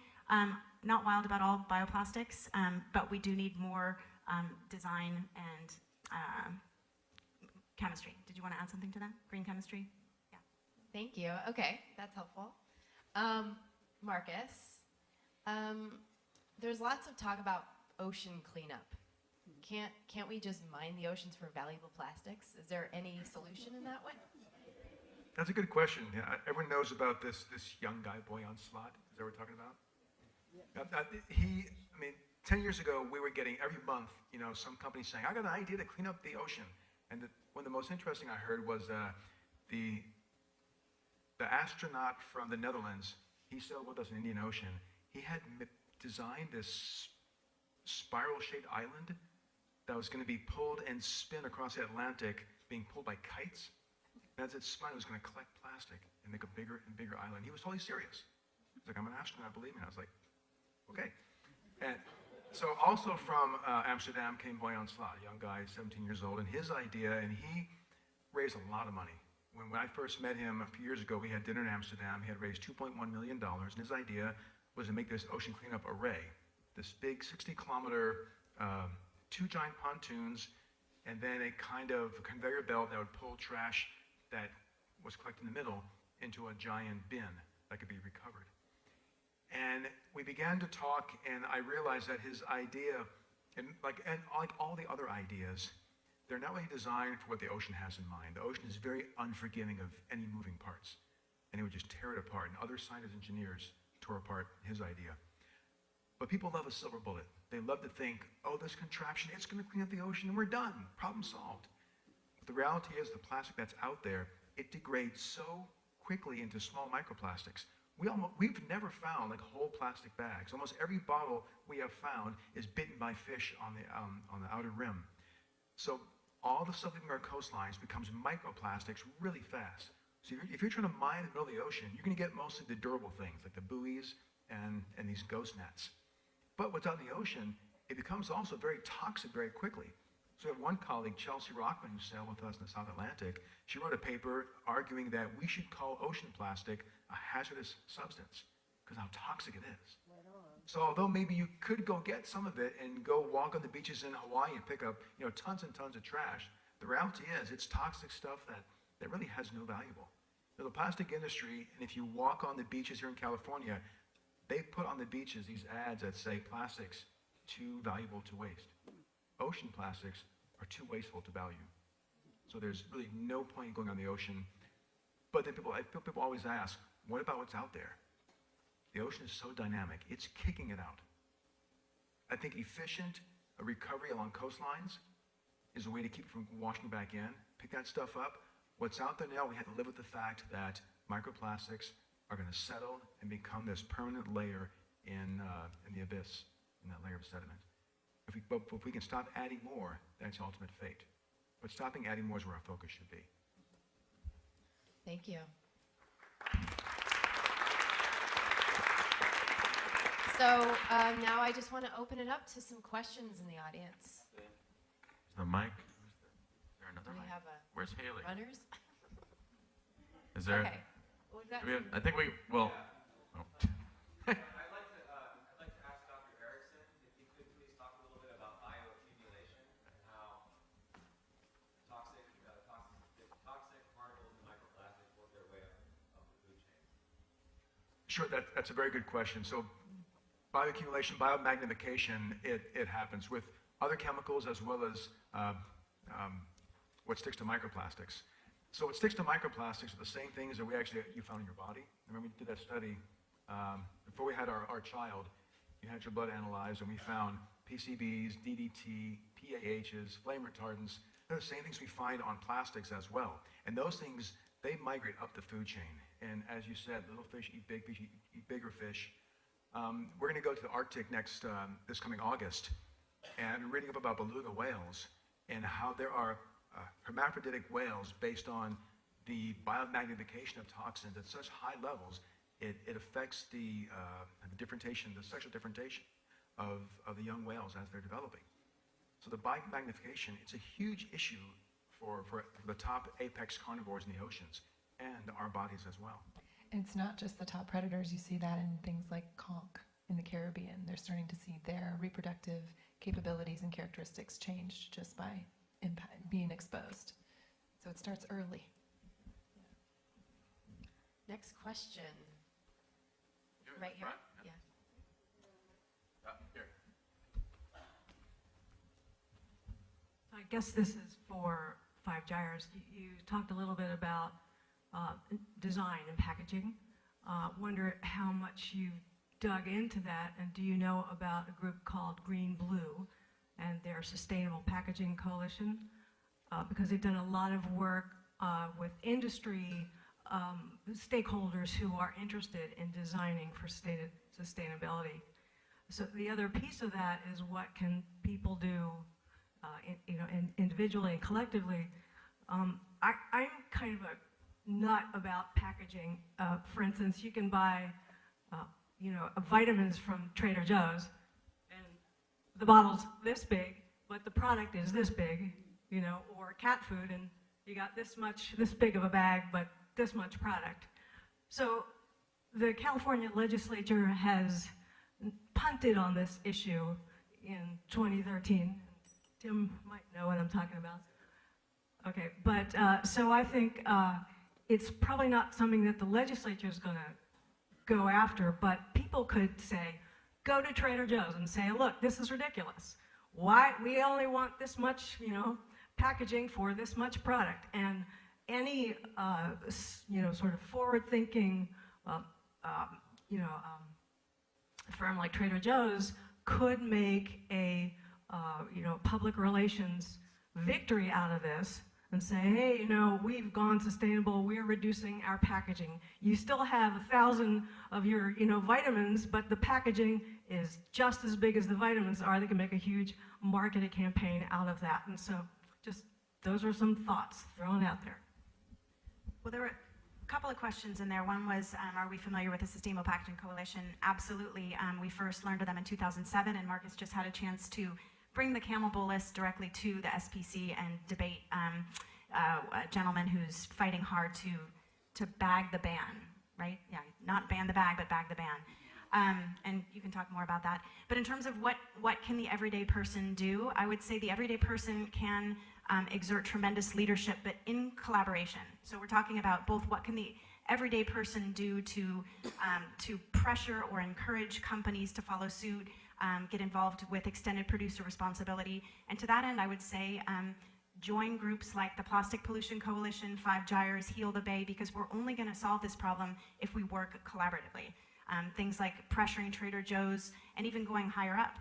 not wild about all bioplastics, but we do need more design and chemistry. Did you want to add something to that? Green chemistry? Yeah. Thank you. Okay, that's helpful. Marcus, there's lots of talk about ocean cleanup. Can't we just mine the oceans for valuable plastics? Is there any solution in that way? That's a good question. Yeah, everyone knows about this young guy, boy on slot. Is that what we're talking about? Yeah. 10 years ago, we were getting every month, some company saying, I got an idea to clean up the ocean. And one of the most interesting I heard was the astronaut from the Netherlands. He sailed with us in the Indian Ocean. He had designed this spiral-shaped island that was going to be pulled and spin across the Atlantic, being pulled by kites. And as it spun, it was going to collect plastic and make a bigger and bigger island. He was totally serious. He's like, I'm an astronaut, believe me. I was like, okay. And so also from Amsterdam came Boyan Slot, a young guy, 17 years old, and his idea, and he raised a lot of money. When I first met him a few years ago, we had dinner in Amsterdam. He had raised $2.1 million, and his idea was to make this ocean cleanup array, this big 60-kilometer, 2 giant pontoons, and then a kind of conveyor belt that would pull trash that was collected in the middle into a giant bin that could be recovered. And we began to talk, and I realized that his idea, and like all the other ideas, they're not really designed for what the ocean has in mind. The ocean is very unforgiving of any moving parts, and it would just tear it apart. And other scientists and engineers tore apart his idea. But people love a silver bullet. They love to think, oh, this contraption, it's going to clean up the ocean, and we're done. Problem solved. The reality is the plastic that's out there, it degrades so quickly into small microplastics. We've never found like whole plastic bags. Almost every bottle we have found is bitten by fish on the outer rim. So all the stuff leaving our coastlines becomes microplastics really fast. So if you're trying to mine in the middle of the ocean, you're going to get mostly the durable things like the buoys and these ghost nets. But what's out in the ocean, it becomes also very toxic very quickly. So we have one colleague, Chelsea Rockman, who sailed with us in the South Atlantic. She wrote a paper arguing that we should call ocean plastic a hazardous substance because of how toxic it is. So although maybe you could go get some of it and go walk on the beaches in Hawaii and pick up, tons and tons of trash, the reality is it's toxic stuff that really has no value. The plastic industry, and if you walk on the beaches here in California, they put on the beaches these ads that say plastics too valuable to waste. Ocean plastics are too wasteful to value. So there's really no point in going on the ocean. But then people always ask, what about what's out there? The ocean is so dynamic, it's kicking it out. I think efficient recovery along coastlines is a way to keep it from washing back in, pick that stuff up. What's out there now, we have to live with the fact that microplastics are going to settle and become this permanent layer in the abyss, in that layer of sediment. If we can stop adding more, that's the ultimate fate. But stopping adding more is where our focus should be. Thank you. So now I just want to open it up to some questions in the audience. The mic. Is there another Do we mic? have Where's Haley? runners? Is there? Okay. Well, we've got do we have, some- I think we. Well. Oh. I'd like to ask Dr. Erickson if you could please talk a little bit about bioaccumulation and how toxic particles and microplastics work their way up the food chain. Sure, that's a very good question. So bioaccumulation, biomagnification, it happens with other chemicals as well as what sticks to microplastics. So what sticks to microplastics are the same things that you found in your body. Remember we did that study before we had our child. You had your blood analyzed and we found PCBs, DDT, PAHs, flame retardants. They're the same things we find on plastics as well. And those things, they migrate up the food chain. And as you said, little fish eat big fish, eat bigger fish. We're going to go to the Arctic this coming August, and reading up about beluga whales and how there are hermaphroditic whales based on the biomagnification of toxins at such high levels, it affects the differentiation, the sexual differentiation of the young whales as they're developing. So the biomagnification, it's a huge issue for the top apex carnivores in the oceans and our bodies as well. And it's not just the top predators. You see that in things like conch in the Caribbean. They're starting to see their reproductive capabilities and characteristics changed just by being exposed. So it starts early. Next question. Right here. Yeah. Here. I guess this is for Five Gyres. You talked a little bit about design and packaging. Wonder how much you've dug into that, and do you know about a group called Green Blue and their Sustainable Packaging Coalition? Because they've done a lot of work with industry stakeholders who are interested in designing for sustainability. So the other piece of that is what can people do, individually and collectively. I'm kind of a nut about packaging. For instance, you can buy, vitamins from Trader Joe's, and the bottle's this big, but the product is this big, or cat food, and you got this big of a bag, but this much product. So the California legislature has punted on this issue in 2013. Tim might know what I'm talking about. Okay, but so I think it's probably not something that the legislature is going to go after, but people could say, go to Trader Joe's and say, look, this is ridiculous. Why we only want this much, packaging for this much product? And any, sort of forward-thinking, firm like Trader Joe's could make a, public relations victory out of this and say, hey, we've gone sustainable, we're reducing our packaging. You still have 1,000 of your, vitamins, but the packaging is just as big as the vitamins are. They can make a huge marketing campaign out of that. And so just, those are some thoughts thrown out there. Well, there were a couple of questions in there. One was, are we familiar with the Sustainable Packaging Coalition? Absolutely. We first learned of them in 2007, and Marcus just had a chance to bring the Camel Bull list directly to the SPC and debate a gentleman who's fighting hard to bag the ban, right? Yeah, not ban the bag, but bag the ban. and you can talk more about that. But in terms of what can the everyday person do, I would say the everyday person can exert tremendous leadership, but in collaboration. So we're talking about both what can the everyday person do to pressure or encourage companies to follow suit, get involved with extended producer responsibility. And to that end, I would say join groups like the Plastic Pollution Coalition, Five Gyres, Heal the Bay, because we're only going to solve this problem if we work collaboratively. Things like pressuring Trader Joe's and even going higher up,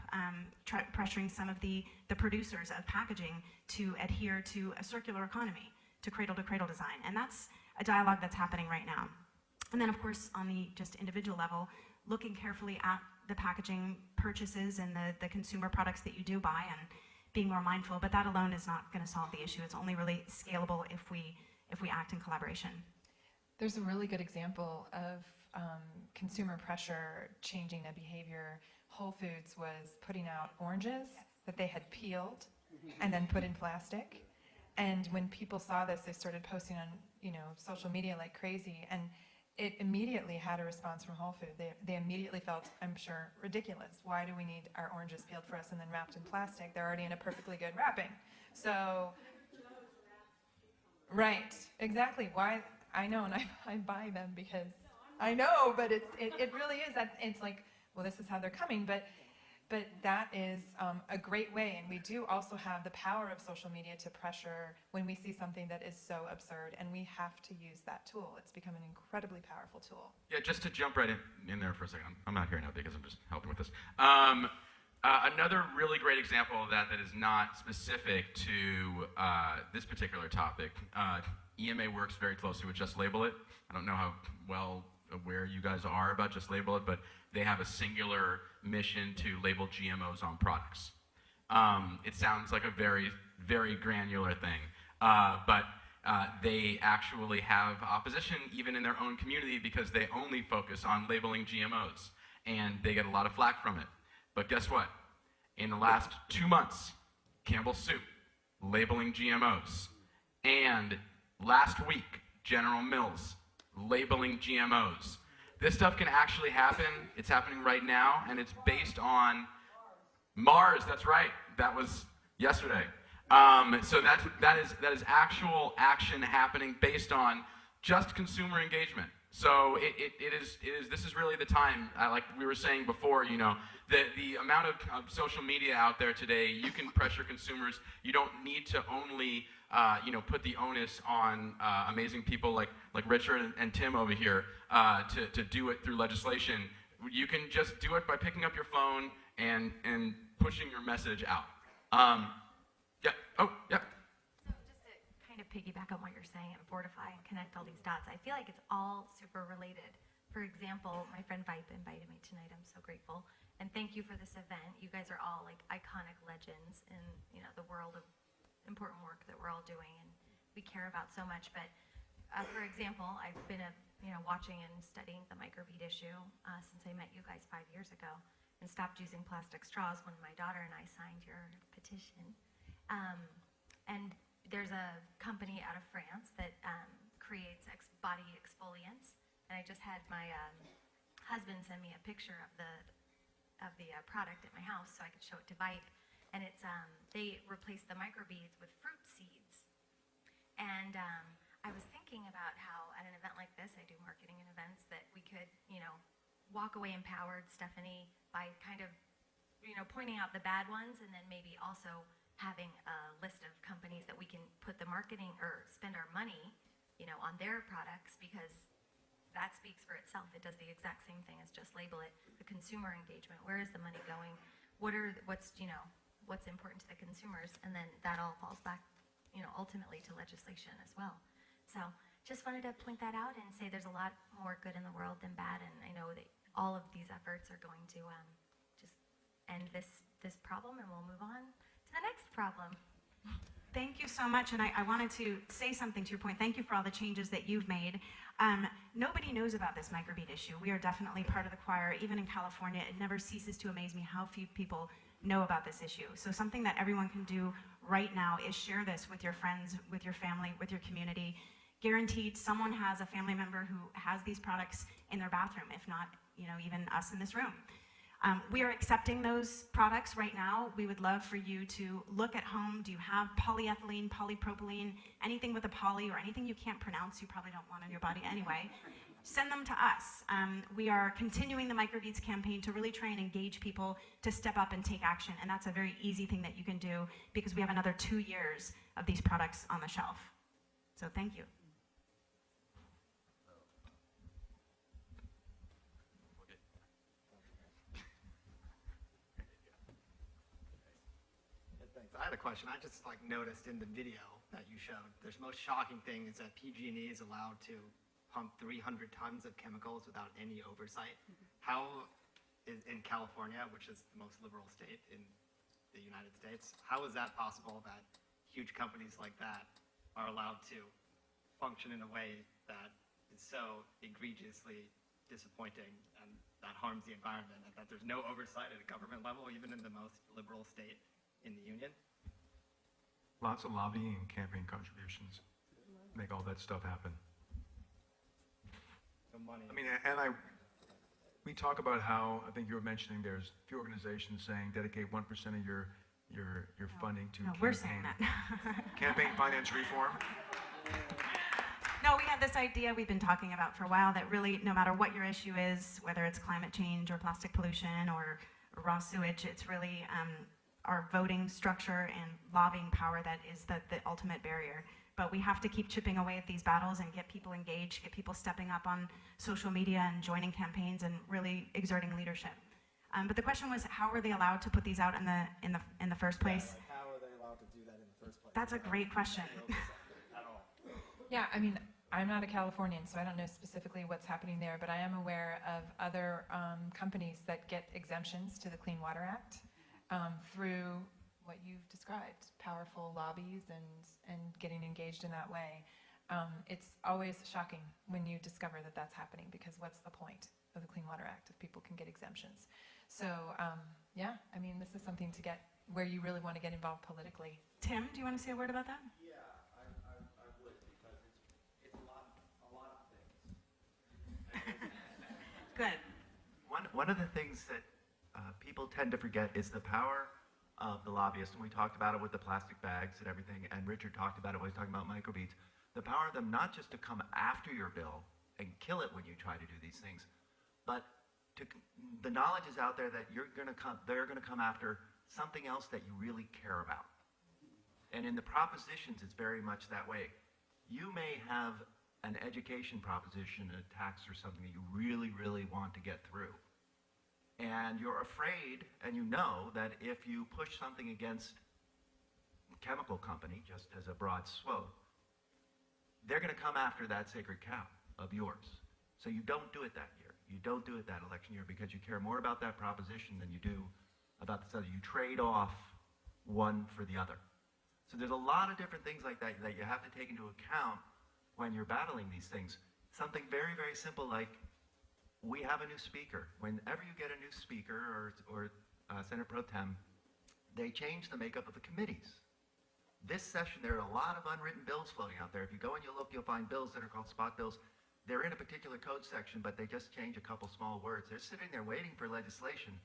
pressuring some of the producers of packaging to adhere to a circular economy, to cradle design. And that's a dialogue that's happening right now. And then of course on the just individual level, looking carefully at the packaging purchases and the consumer products that you do buy and being more mindful, but that alone is not going to solve the issue. It's only really scalable if we act in collaboration. There's a really good example of consumer pressure changing the behavior. Whole Foods was putting out oranges that they had peeled and then put in plastic. And when people saw this, they started posting on, social media like crazy, and it immediately had a response from Whole Foods. They immediately felt, I'm sure, ridiculous. Why do we need our oranges peeled for us and then wrapped in plastic? They're already in a perfectly good wrapping. So, right, exactly. Why? I know, and I buy them because I know, but it really is that it's like, well, this is how they're coming, but that is a great way, and we do also have the power of social media to pressure when we see something that is so absurd, and we have to use that tool. It's become an incredibly powerful tool. Yeah, just to jump right in there for a second. I'm not here now because I'm just helping with this. Another really great example of that is not specific to this particular topic. EMA works very closely with Just Label It. I don't know how well aware you guys are about Just Label It, but they have a singular mission to label GMOs on products. It sounds like a very, very granular thing, but they actually have opposition even in their own community because they only focus on labeling GMOs, and they get a lot of flack from it. But guess what? In the last 2 months, Campbell's Soup labeling GMOs, and last week, General Mills labeling GMOs. This stuff can actually happen. It's happening right now, and it's based on Mars. That's right. That was yesterday. So that is actual action happening based on just consumer engagement. So this is really the time, like we were saying before, the amount of social media out there today, you can pressure consumers. You don't need to only put the onus on amazing people like Richard and Tim over here to do it through legislation. You can just do it by picking up your phone and pushing your message out. Yeah. Oh, yeah. So just to kind of piggyback on what you're saying and fortify and connect all these dots, I feel like it's all super related. For example, my friend Vipe invited me tonight. I'm so grateful. And thank you for this event. You guys are all like iconic legends in the world of important work that we're all doing and we care about so much. But for example, I've been watching and studying the microbead issue since I met you guys 5 years ago and stopped using plastic straws when my daughter and I signed your petition. And there's a company out of France that creates body exfoliants, and I just had my husband send me a picture of the product at my house so I could show it to Vipe. And it's they replace the microbeads with fruit seeds. And I was thinking about how at an event like this, I do marketing and events, that we could, walk away empowered, Stephanie, by kind of, pointing out the bad ones, and then maybe also having a list of companies that we can put the marketing or spend our money, on their products, because that speaks for itself. It does the exact same thing as Just Label It. The consumer engagement. Where is the money going? What's important to the consumers? And then that all falls back, ultimately to legislation as well. So just wanted to point that out and say there's a lot more good in the world than bad, and I know that all of these efforts are going to just end this problem, and we'll move on to the next problem. Thank you so much, and I wanted to say something to your point. Thank you for all the changes that you've made. Nobody knows about this microbead issue. We are definitely part of the choir. Even in California, it never ceases to amaze me how few people know about this issue. So something that everyone can do right now is share this with your friends, with your family, with your community. Guaranteed someone has a family member who has these products in their bathroom, if not even us in this room. We are accepting those products right now. We would love for you to look at home. Do you have polyethylene, polypropylene, anything with a poly or anything you can't pronounce you probably don't want on your body anyway? Send them to us. We are continuing the Microbeads campaign to really try and engage people to step up and take action, and that's a very easy thing that you can do because we have another 2 years of these products on the shelf. So thank you. Thanks. I had a question. I just noticed in the video that you showed, the most shocking thing is that PG&E is allowed to pump 300 tons of chemicals without any oversight. How is in California, which is the most liberal state in the United States, how is that possible that huge companies like that are allowed to function in a way that is so egregiously disappointing and that harms the environment, and that there's no oversight at a government level, even in the most liberal state in the union? Lots of lobbying and campaign contributions make all that stuff happen. Money. I mean, we talk about how, I think you were mentioning there's a few organizations saying dedicate 1% of your funding to we're saying that. campaign finance reform. No, we have this idea we've been talking about for a while that really, no matter what your issue is, whether it's climate change or plastic pollution or raw sewage, it's really our voting structure and lobbying power that is the ultimate barrier. But we have to keep chipping away at these battles and get people engaged, get people stepping up on social media and joining campaigns and really exerting leadership. But the question was, how were they allowed to put these out in the first place? Yeah, how are they allowed to do that in the first place? That's a great question. Yeah, I mean, I'm not a Californian, so I don't know specifically what's happening there, but I am aware of other companies that get exemptions to the Clean Water Act through what you've described, powerful lobbies and getting engaged in that way. It's always shocking when you discover that that's happening, because what's the point of the Clean Water Act if people can get exemptions? So yeah, I mean, this is something to get where you really want to get involved politically. Tim, do you want to say a word about that? Yeah, I would, because it's a lot of things. Good. One of the things that people tend to forget is the power of the lobbyists, and we talked about it with the plastic bags and everything, and Richard talked about it when he was talking about microbeads. The power of them not just to come after your bill and kill it when you try to do these things, but the knowledge is out there that they're going to come after something else that you really care about. And in the propositions, it's very much that way. You may have an education proposition, a tax or something that you really, really want to get through. And you're afraid, and you know that if you push something against a chemical company, just as a broad swope, they're going to come after that sacred cow of yours. So you don't do it that year. You don't do it that election year because you care more about that proposition than you do about this other. You trade off one for the other. So there's a lot of different things like that that you have to take into account when you're battling these things. Something very, very simple like, we have a new speaker. Whenever you get a new speaker or Senate Pro Tem, they change the makeup of the committees. This session, there are a lot of unwritten bills floating out there. If you go and you look, you'll find bills that are called spot bills. They're in a particular code section, but they just change a couple small words. They're sitting there waiting for legislation,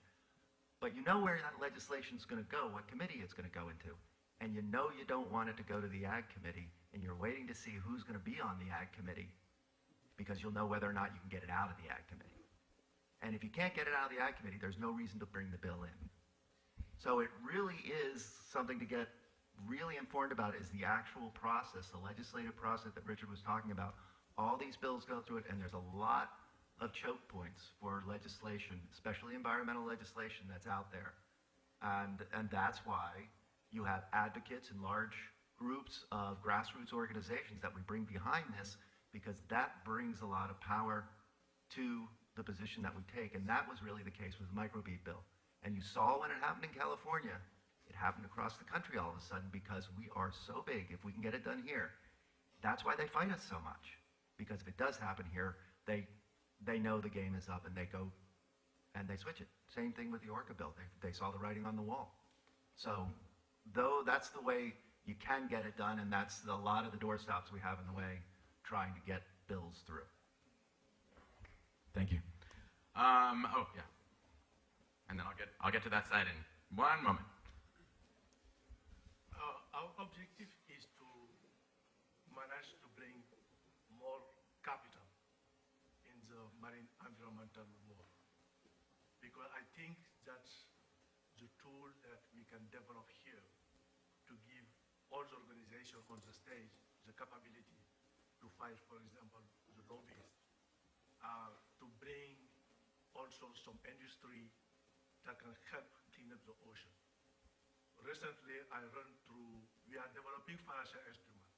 but you know where that legislation is going to go, what committee it's going to go into. And you know you don't want it to go to the Ag Committee, and you're waiting to see who's going to be on the Ag Committee, because you'll know whether or not you can get it out of the Ag Committee. And if you can't get it out of the Ag Committee, there's no reason to bring the bill in. So it really is something to get really informed about, is the actual process, the legislative process that Richard was talking about. All these bills go through it, and there's a lot of choke points for legislation, especially environmental legislation that's out there. And that's why you have advocates and large groups of grassroots organizations that we bring behind this, because that brings a lot of power to the position that we take. And that was really the case with the microbead bill. And you saw when it happened in California, it happened across the country all of a sudden, because we are so big. If we can get it done here, that's why they fight us so much. Because if it does happen here, they know the game is up, and they go and they switch it. Same thing with the Orca bill. They saw the writing on the wall. So though that's the way you can get it done, and that's a lot of the doorstops we have in the way trying to get bills through. Thank you. Oh yeah. And then I'll get to that side in one moment. Our objective is to manage to bring more capital in the marine environmental law, because I think that's the tool that we can develop here to give all the organizations on the stage the capability to fight, for example, the lobbyists, to bring also some industry that can help clean up the ocean. Recently, I run through, we are developing financial instruments.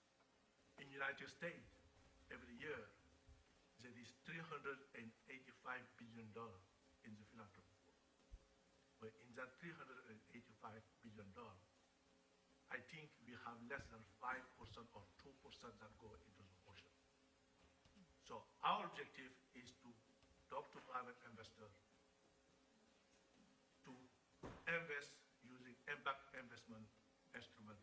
In the United States, every year, there is $385 billion in the philanthropy world. But in that $385 billion, I think we have less than 5% or 2% that go into the ocean. So our objective is to talk to private investors to invest using impact investment instrument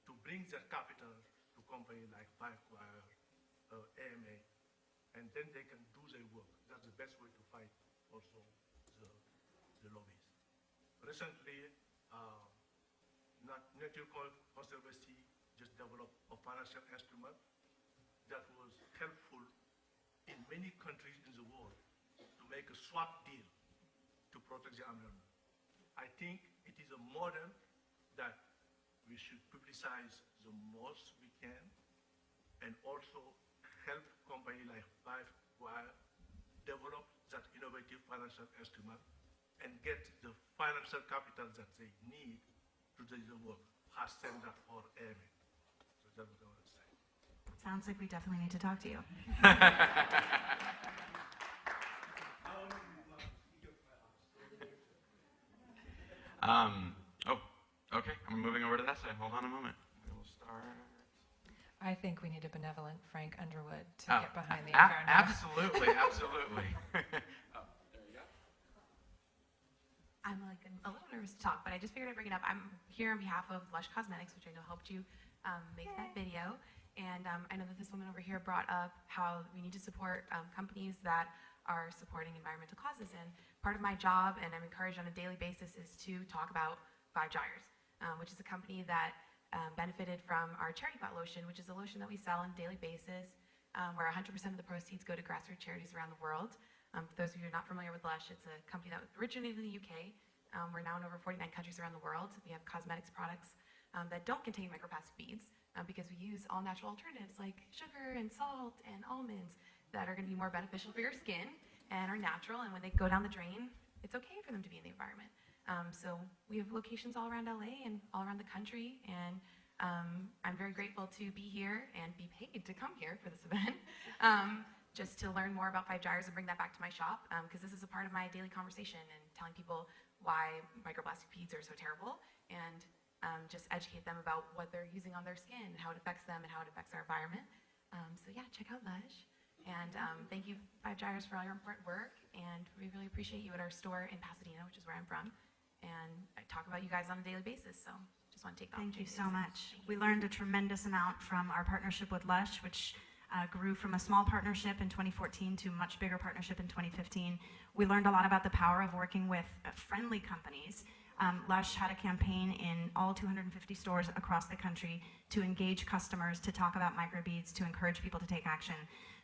to bring their capital to companies like Firewire, AMA, and then they can do their work. That's the best way to fight also the lobbies. Recently, Nature Conservancy just developed a financial instrument that was helpful in many countries in the world to make a swap deal to protect the environment. I think it is a model that we should publicize the most we can, and also help companies like Firewire develop that innovative financial instrument and get the financial capital that they need to do the work. Has sent that for AMA. So that's what I want to say. Sounds like we definitely need to talk to you. Oh, okay. I'm moving over to that side. Hold on a moment. We'll start. I think we need a benevolent Frank Underwood to get behind the environment. Absolutely, absolutely. Oh, there you go. I'm like a little nervous to talk, but I just figured I'd bring it up. I'm here on behalf of Lush Cosmetics, which I know helped you make that video. And I know that this woman over here brought up how we need to support companies that are supporting environmental causes. And part of my job, and I'm encouraged on a daily basis, is to talk about Five Gyres, which is a company that benefited from our charity pot lotion, which is a lotion that we sell on a daily basis, where 100% of the proceeds go to grassroots charities around the world. For those of you who are not familiar with Lush, it's a company that originated in the UK. We're now in over 49 countries around the world. We have cosmetics products that don't contain microplastic beads because we use all natural alternatives like sugar and salt and almonds that are going to be more beneficial for your skin and are natural, and when they go down the drain, it's okay for them to be in the environment. So we have locations all around LA and all around the country, and I'm very grateful to be here and be paid to come here for this event, just to learn more about Five Gyres and bring that back to my shop, because this is a part of my daily conversation and telling people why microplastic beads are so terrible, and just educate them about what they're using on their skin and how it affects them and how it affects our environment. So yeah, check out Lush. And thank you, Five Gyres, for all your important work. And we really appreciate you at our store in Pasadena, which is where I'm from. And I talk about you guys on a daily basis. So just want to take the Thank you opportunity. so much. We learned a tremendous amount from our partnership with Lush, which grew from a small partnership in 2014 to a much bigger partnership in 2015. We learned a lot about the power of working with friendly companies. Lush had a campaign in all 250 stores across the country to engage customers, to talk about microbeads, to encourage people to take action.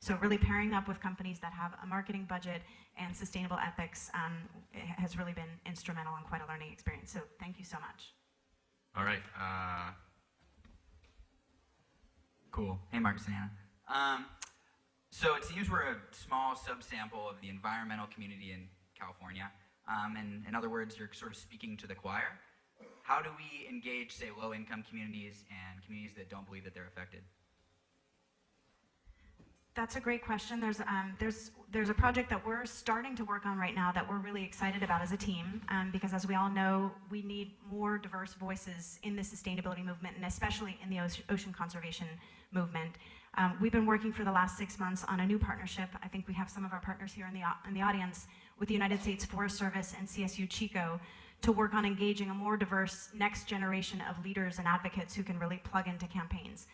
So really pairing up with companies that have a marketing budget and sustainable ethics has really been instrumental and quite a learning experience. So thank you so much. All right. Cool. Hey, Mark and Santa. So it seems we're a small subsample of the environmental community in California. And in other words, you're sort of speaking to the choir. How do we engage, say, low-income communities and communities that don't believe that they're affected? That's a great question. There's a project that we're starting to work on right now that we're really excited about as a team, because as we all know, we need more diverse voices in the sustainability movement, and especially in the ocean conservation movement. We've been working for the last 6 months on a new partnership. I think we have some of our partners here in the audience with the United States Forest Service and CSU Chico to work on engaging a more diverse next generation of leaders and advocates who can really plug into campaigns.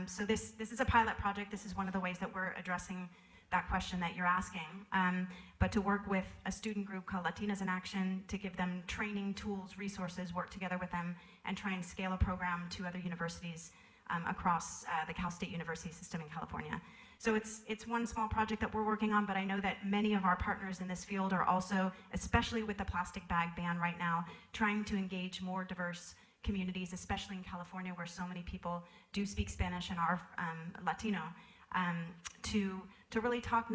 So this is a pilot project. This is one of the ways that we're addressing that question that you're asking, but to work with a student group called Latinas in Action to give them training, tools, resources, work together with them, and try and scale a program to other universities across the Cal State University system in California. So it's one small project that we're working on, but I know that many of our partners in this field are also, especially with the plastic bag ban right now, trying to engage more diverse communities, especially in California where so many people do speak Spanish and are Latino, to really talk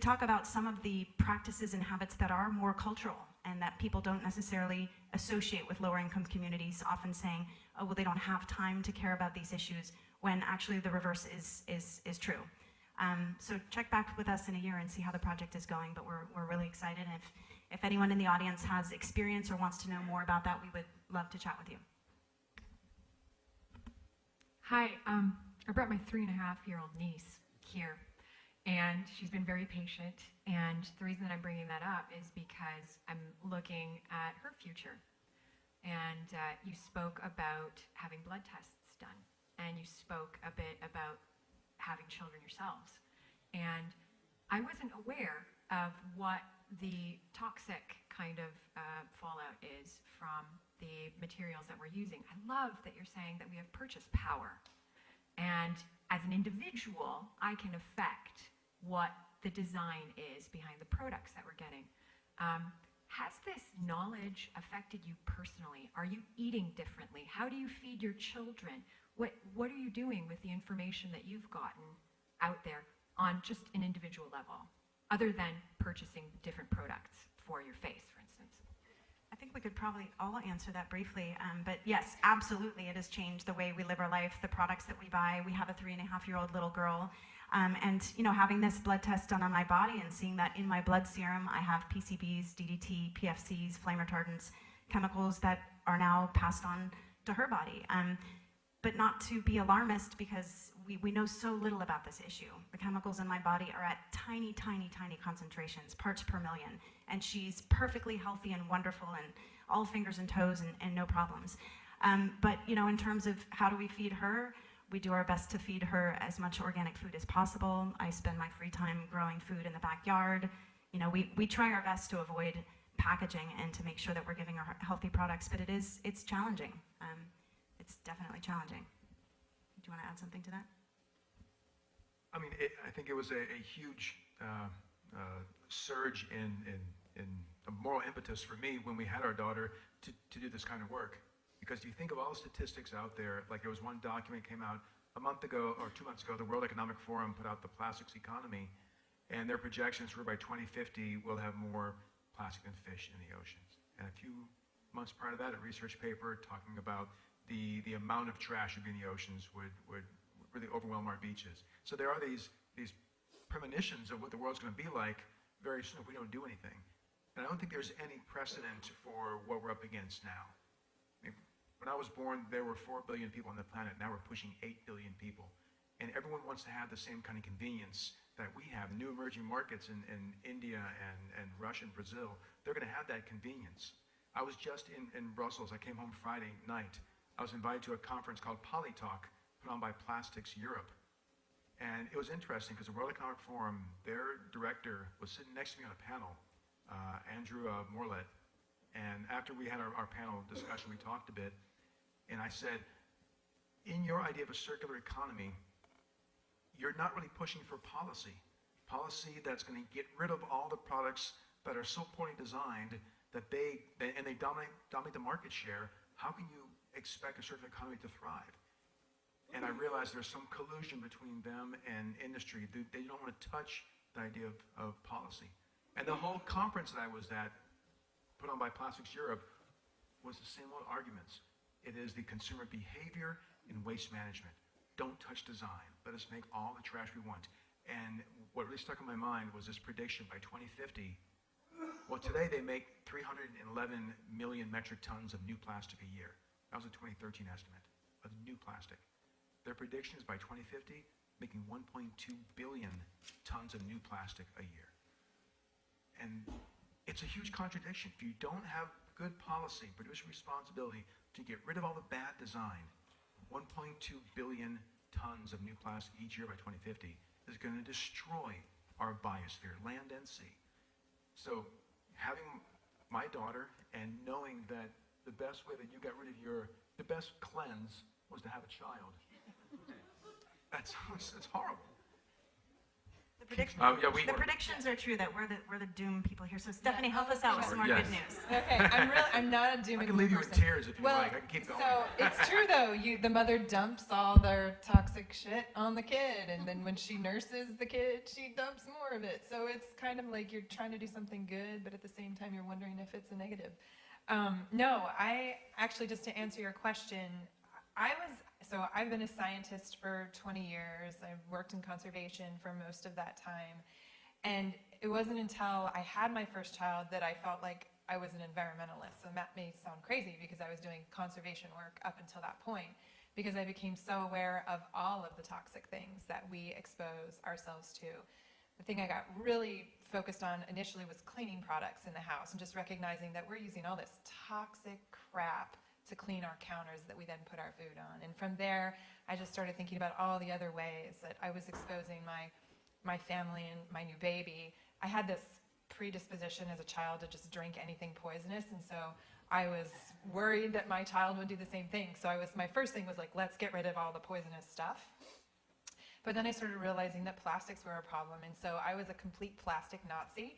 talk about some of the practices and habits that are more cultural and that people don't necessarily associate with lower income communities, often saying, oh, well, they don't have time to care about these issues, when actually the reverse is true. So check back with us in a year and see how the project is going, but we're really excited. And if anyone in the audience has experience or wants to know more about that, we would love to chat with you. Hi, I brought my 3.5-year-old niece here, and she's been very patient. And the reason that I'm bringing that up is because I'm looking at her future. And you spoke about having blood tests done, and you spoke a bit about having children yourselves. And I wasn't aware of what the toxic kind of fallout is from the materials that we're using. I love that you're saying that we have purchase power. And as an individual, I can affect what the design is behind the products that we're getting. Has this knowledge affected you personally? Are you eating differently? How do you feed your children? What are you doing with the information that you've gotten out there on just an individual level, other than purchasing different products for your face, for instance? I think we could probably all answer that briefly, but yes, absolutely, it has changed the way we live our life, the products that we buy. We have a 3.5-year-old little girl, and having this blood test done on my body and seeing that in my blood serum I have PCBs, DDT, PFCs, flame retardants, chemicals that are now passed on to her body. But not to be alarmist, because we know so little about this issue. The chemicals in my body are at tiny, tiny, tiny concentrations, parts per million, and she's perfectly healthy and wonderful and all fingers and toes and no problems. But in terms of how do we feed her, we do our best to feed her as much organic food as possible. I spend my free time growing food in the backyard. We try our best to avoid packaging and to make sure that we're giving her healthy products, but it's challenging. It's definitely challenging. Do you want to add something to that? I mean, I think it was a huge surge in a moral impetus for me when we had our daughter to do this kind of work. Because you think of all the statistics out there, like there was one document came out a month ago or 2 months ago, the World Economic Forum put out the plastics economy, and their projections were by 2050 we'll have more plastic than fish in the oceans. And a few months prior to that, a research paper talking about the amount of trash would be in the oceans would really overwhelm our beaches. So there are these premonitions of what the world's going to be like very soon if we don't do anything. And I don't think there's any precedent for what we're up against now. I mean, when I was born, there were 4 billion people on the planet. Now we're pushing 8 billion people. And everyone wants to have the same kind of convenience that we have. New emerging markets in India and Russia and Brazil, they're going to have that convenience. I was just in Brussels. I came home Friday night. I was invited to a conference called Polytalk, put on by Plastics Europe. And it was interesting because the World Economic Forum, their director was sitting next to me on a panel, Andrew Morlet. And after we had our panel discussion, we talked a bit. And I said, in your idea of a circular economy, you're not really pushing for policy that's going to get rid of all the products that are so poorly designed that they dominate the market share. How can you expect a circular economy to thrive? And I realized there's some collusion between them and industry. They don't want to touch the idea of policy. And the whole conference that I was at, put on by Plastics Europe, was the same old arguments. It is the consumer behavior in waste management. Don't touch design. Let us make all the trash we want. And what really stuck in my mind was this prediction by 2050. Well, today they make 311 million metric tons of new plastic a year. That was a 2013 estimate of new plastic. Their prediction is by 2050, making 1.2 billion tons of new plastic a year. And it's a huge contradiction. If you don't have good policy, producer responsibility to get rid of all the bad design, 1.2 billion tons of new plastic each year by 2050, is going to destroy our biosphere, land and sea. So having my daughter and knowing that the best way that you got rid of the best cleanse was to have a child. It's horrible. The predictions are true that we're the doom people here. So Stephanie, help us out with some more good news. Okay, I'm not a doom. I can leave you in tears if you like. I can keep going. So it's true though. The mother dumps all their toxic shit on the kid, and then when she nurses the kid, she dumps more of it. So it's kind of like you're trying to do something good, but at the same time you're wondering if it's a negative. No, I actually, just to answer your question, I've been a scientist for 20 years. I've worked in conservation for most of that time. And it wasn't until I had my first child that I felt like I was an environmentalist. And that may sound crazy because I was doing conservation work up until that point, because I became so aware of all of the toxic things that we expose ourselves to. The thing I got really focused on initially was cleaning products in the house and just recognizing that we're using all this toxic crap to clean our counters that we then put our food on. And from there, I just started thinking about all the other ways that I was exposing my family and my new baby. I had this predisposition as a child to just drink anything poisonous, and so I was worried that my child would do the same thing. So my first thing was like, let's get rid of all the poisonous stuff. But then I started realizing that plastics were a problem, and so I was a complete plastic Nazi.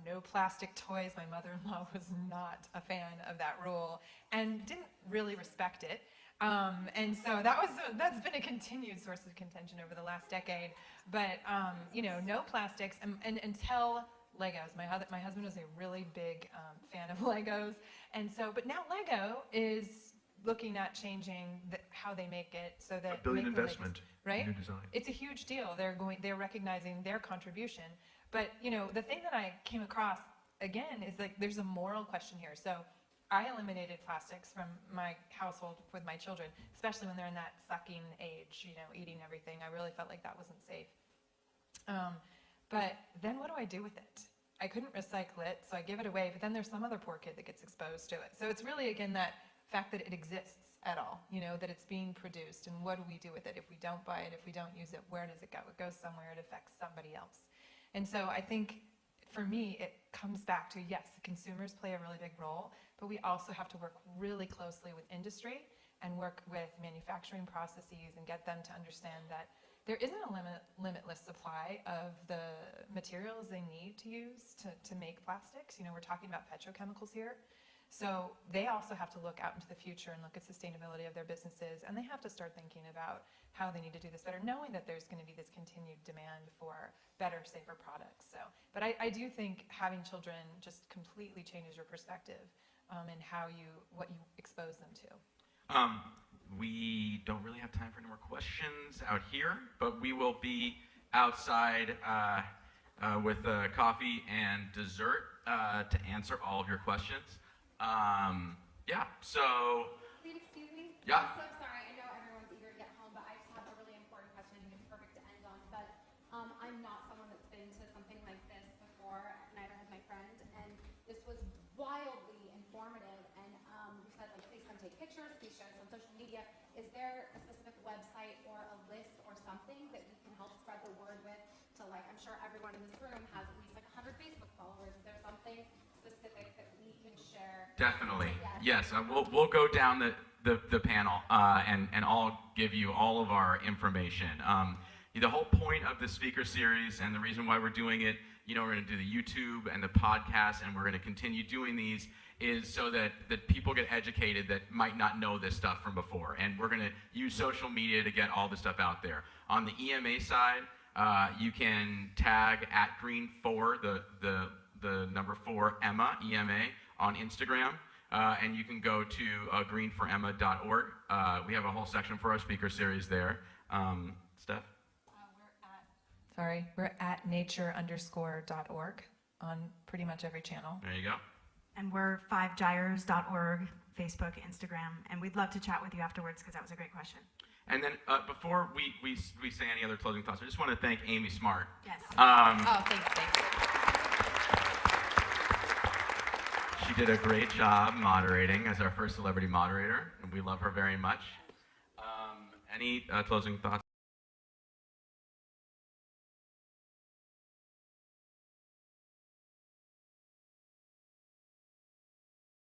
No plastic toys. My mother-in-law was not a fan of that rule and didn't really respect it. And so that's been a continued source of contention over the last decade. But no plastics, and until Legos. My husband was a really big fan of Legos, and so but now Lego is looking at changing how they make it so that $1 billion make the investment Legos, right? in new design. It's a huge deal. They're recognizing their contribution. But the thing that I came across again is like there's a moral question here. So I eliminated plastics from my household with my children, especially when they're in that sucking age, eating everything. I really felt like that wasn't safe. But then what do I do with it? I couldn't recycle it, so I give it away, but then there's some other poor kid that gets exposed to it. So it's really, again, that fact that it exists at all, that it's being produced, and what do we do with it? If we don't buy it, if we don't use it, where does it go? It goes somewhere, it affects somebody else. And so I think, for me, it comes back to, yes, the consumers play a really big role, but we also have to work really closely with industry and work with manufacturing processes and get them to understand that there isn't a limitless supply of the materials they need to use to make plastics. We're talking about petrochemicals here. So they also have to look out into the future and look at sustainability of their businesses, and they have to start thinking about how they need to do this better, knowing that there's going to be this continued demand for better, safer products. But I do think having children just completely changes your perspective and what you expose them to. We don't really have time for any more questions out here, but we will be outside with coffee and dessert to answer all of your questions. Excuse me? Yeah. I'm so sorry. I know everyone's eager to get home, but I just have a really important question. I think it's perfect to end on. But I'm not someone that's been to something like this before. Neither has my friend. And this was wildly informative. And you said, please come take pictures. Please share this on social media. Is there a specific website or a list or something that we can help spread the word with to, I'm sure everyone in this room has at least 100 Facebook followers. Is there something specific that we can share? Definitely. Yes. We'll go down the panel and I'll give you all of our information. The whole point of the speaker series and the reason why we're doing it, we're going to do the YouTube and the podcast, and we're going to continue doing these, is so that people get educated that might not know this stuff from before. And we're going to use social media to get all this stuff out there. On the EMA side, you can tag @green4, the number 4 Emma, EMA, on Instagram. And you can go to greenforemma.org. We have a whole section for our speaker series there. Steph? We're at nature_.org on pretty much every channel. There you go. And we're 5gyres.org, Facebook, Instagram, and we'd love to chat with you afterwards because that was a great question. And then before we say any other closing thoughts, I just want to thank Amy Smart. Yes. Thanks. She did a great job moderating as our first celebrity moderator, and we love her very much. Any closing thoughts?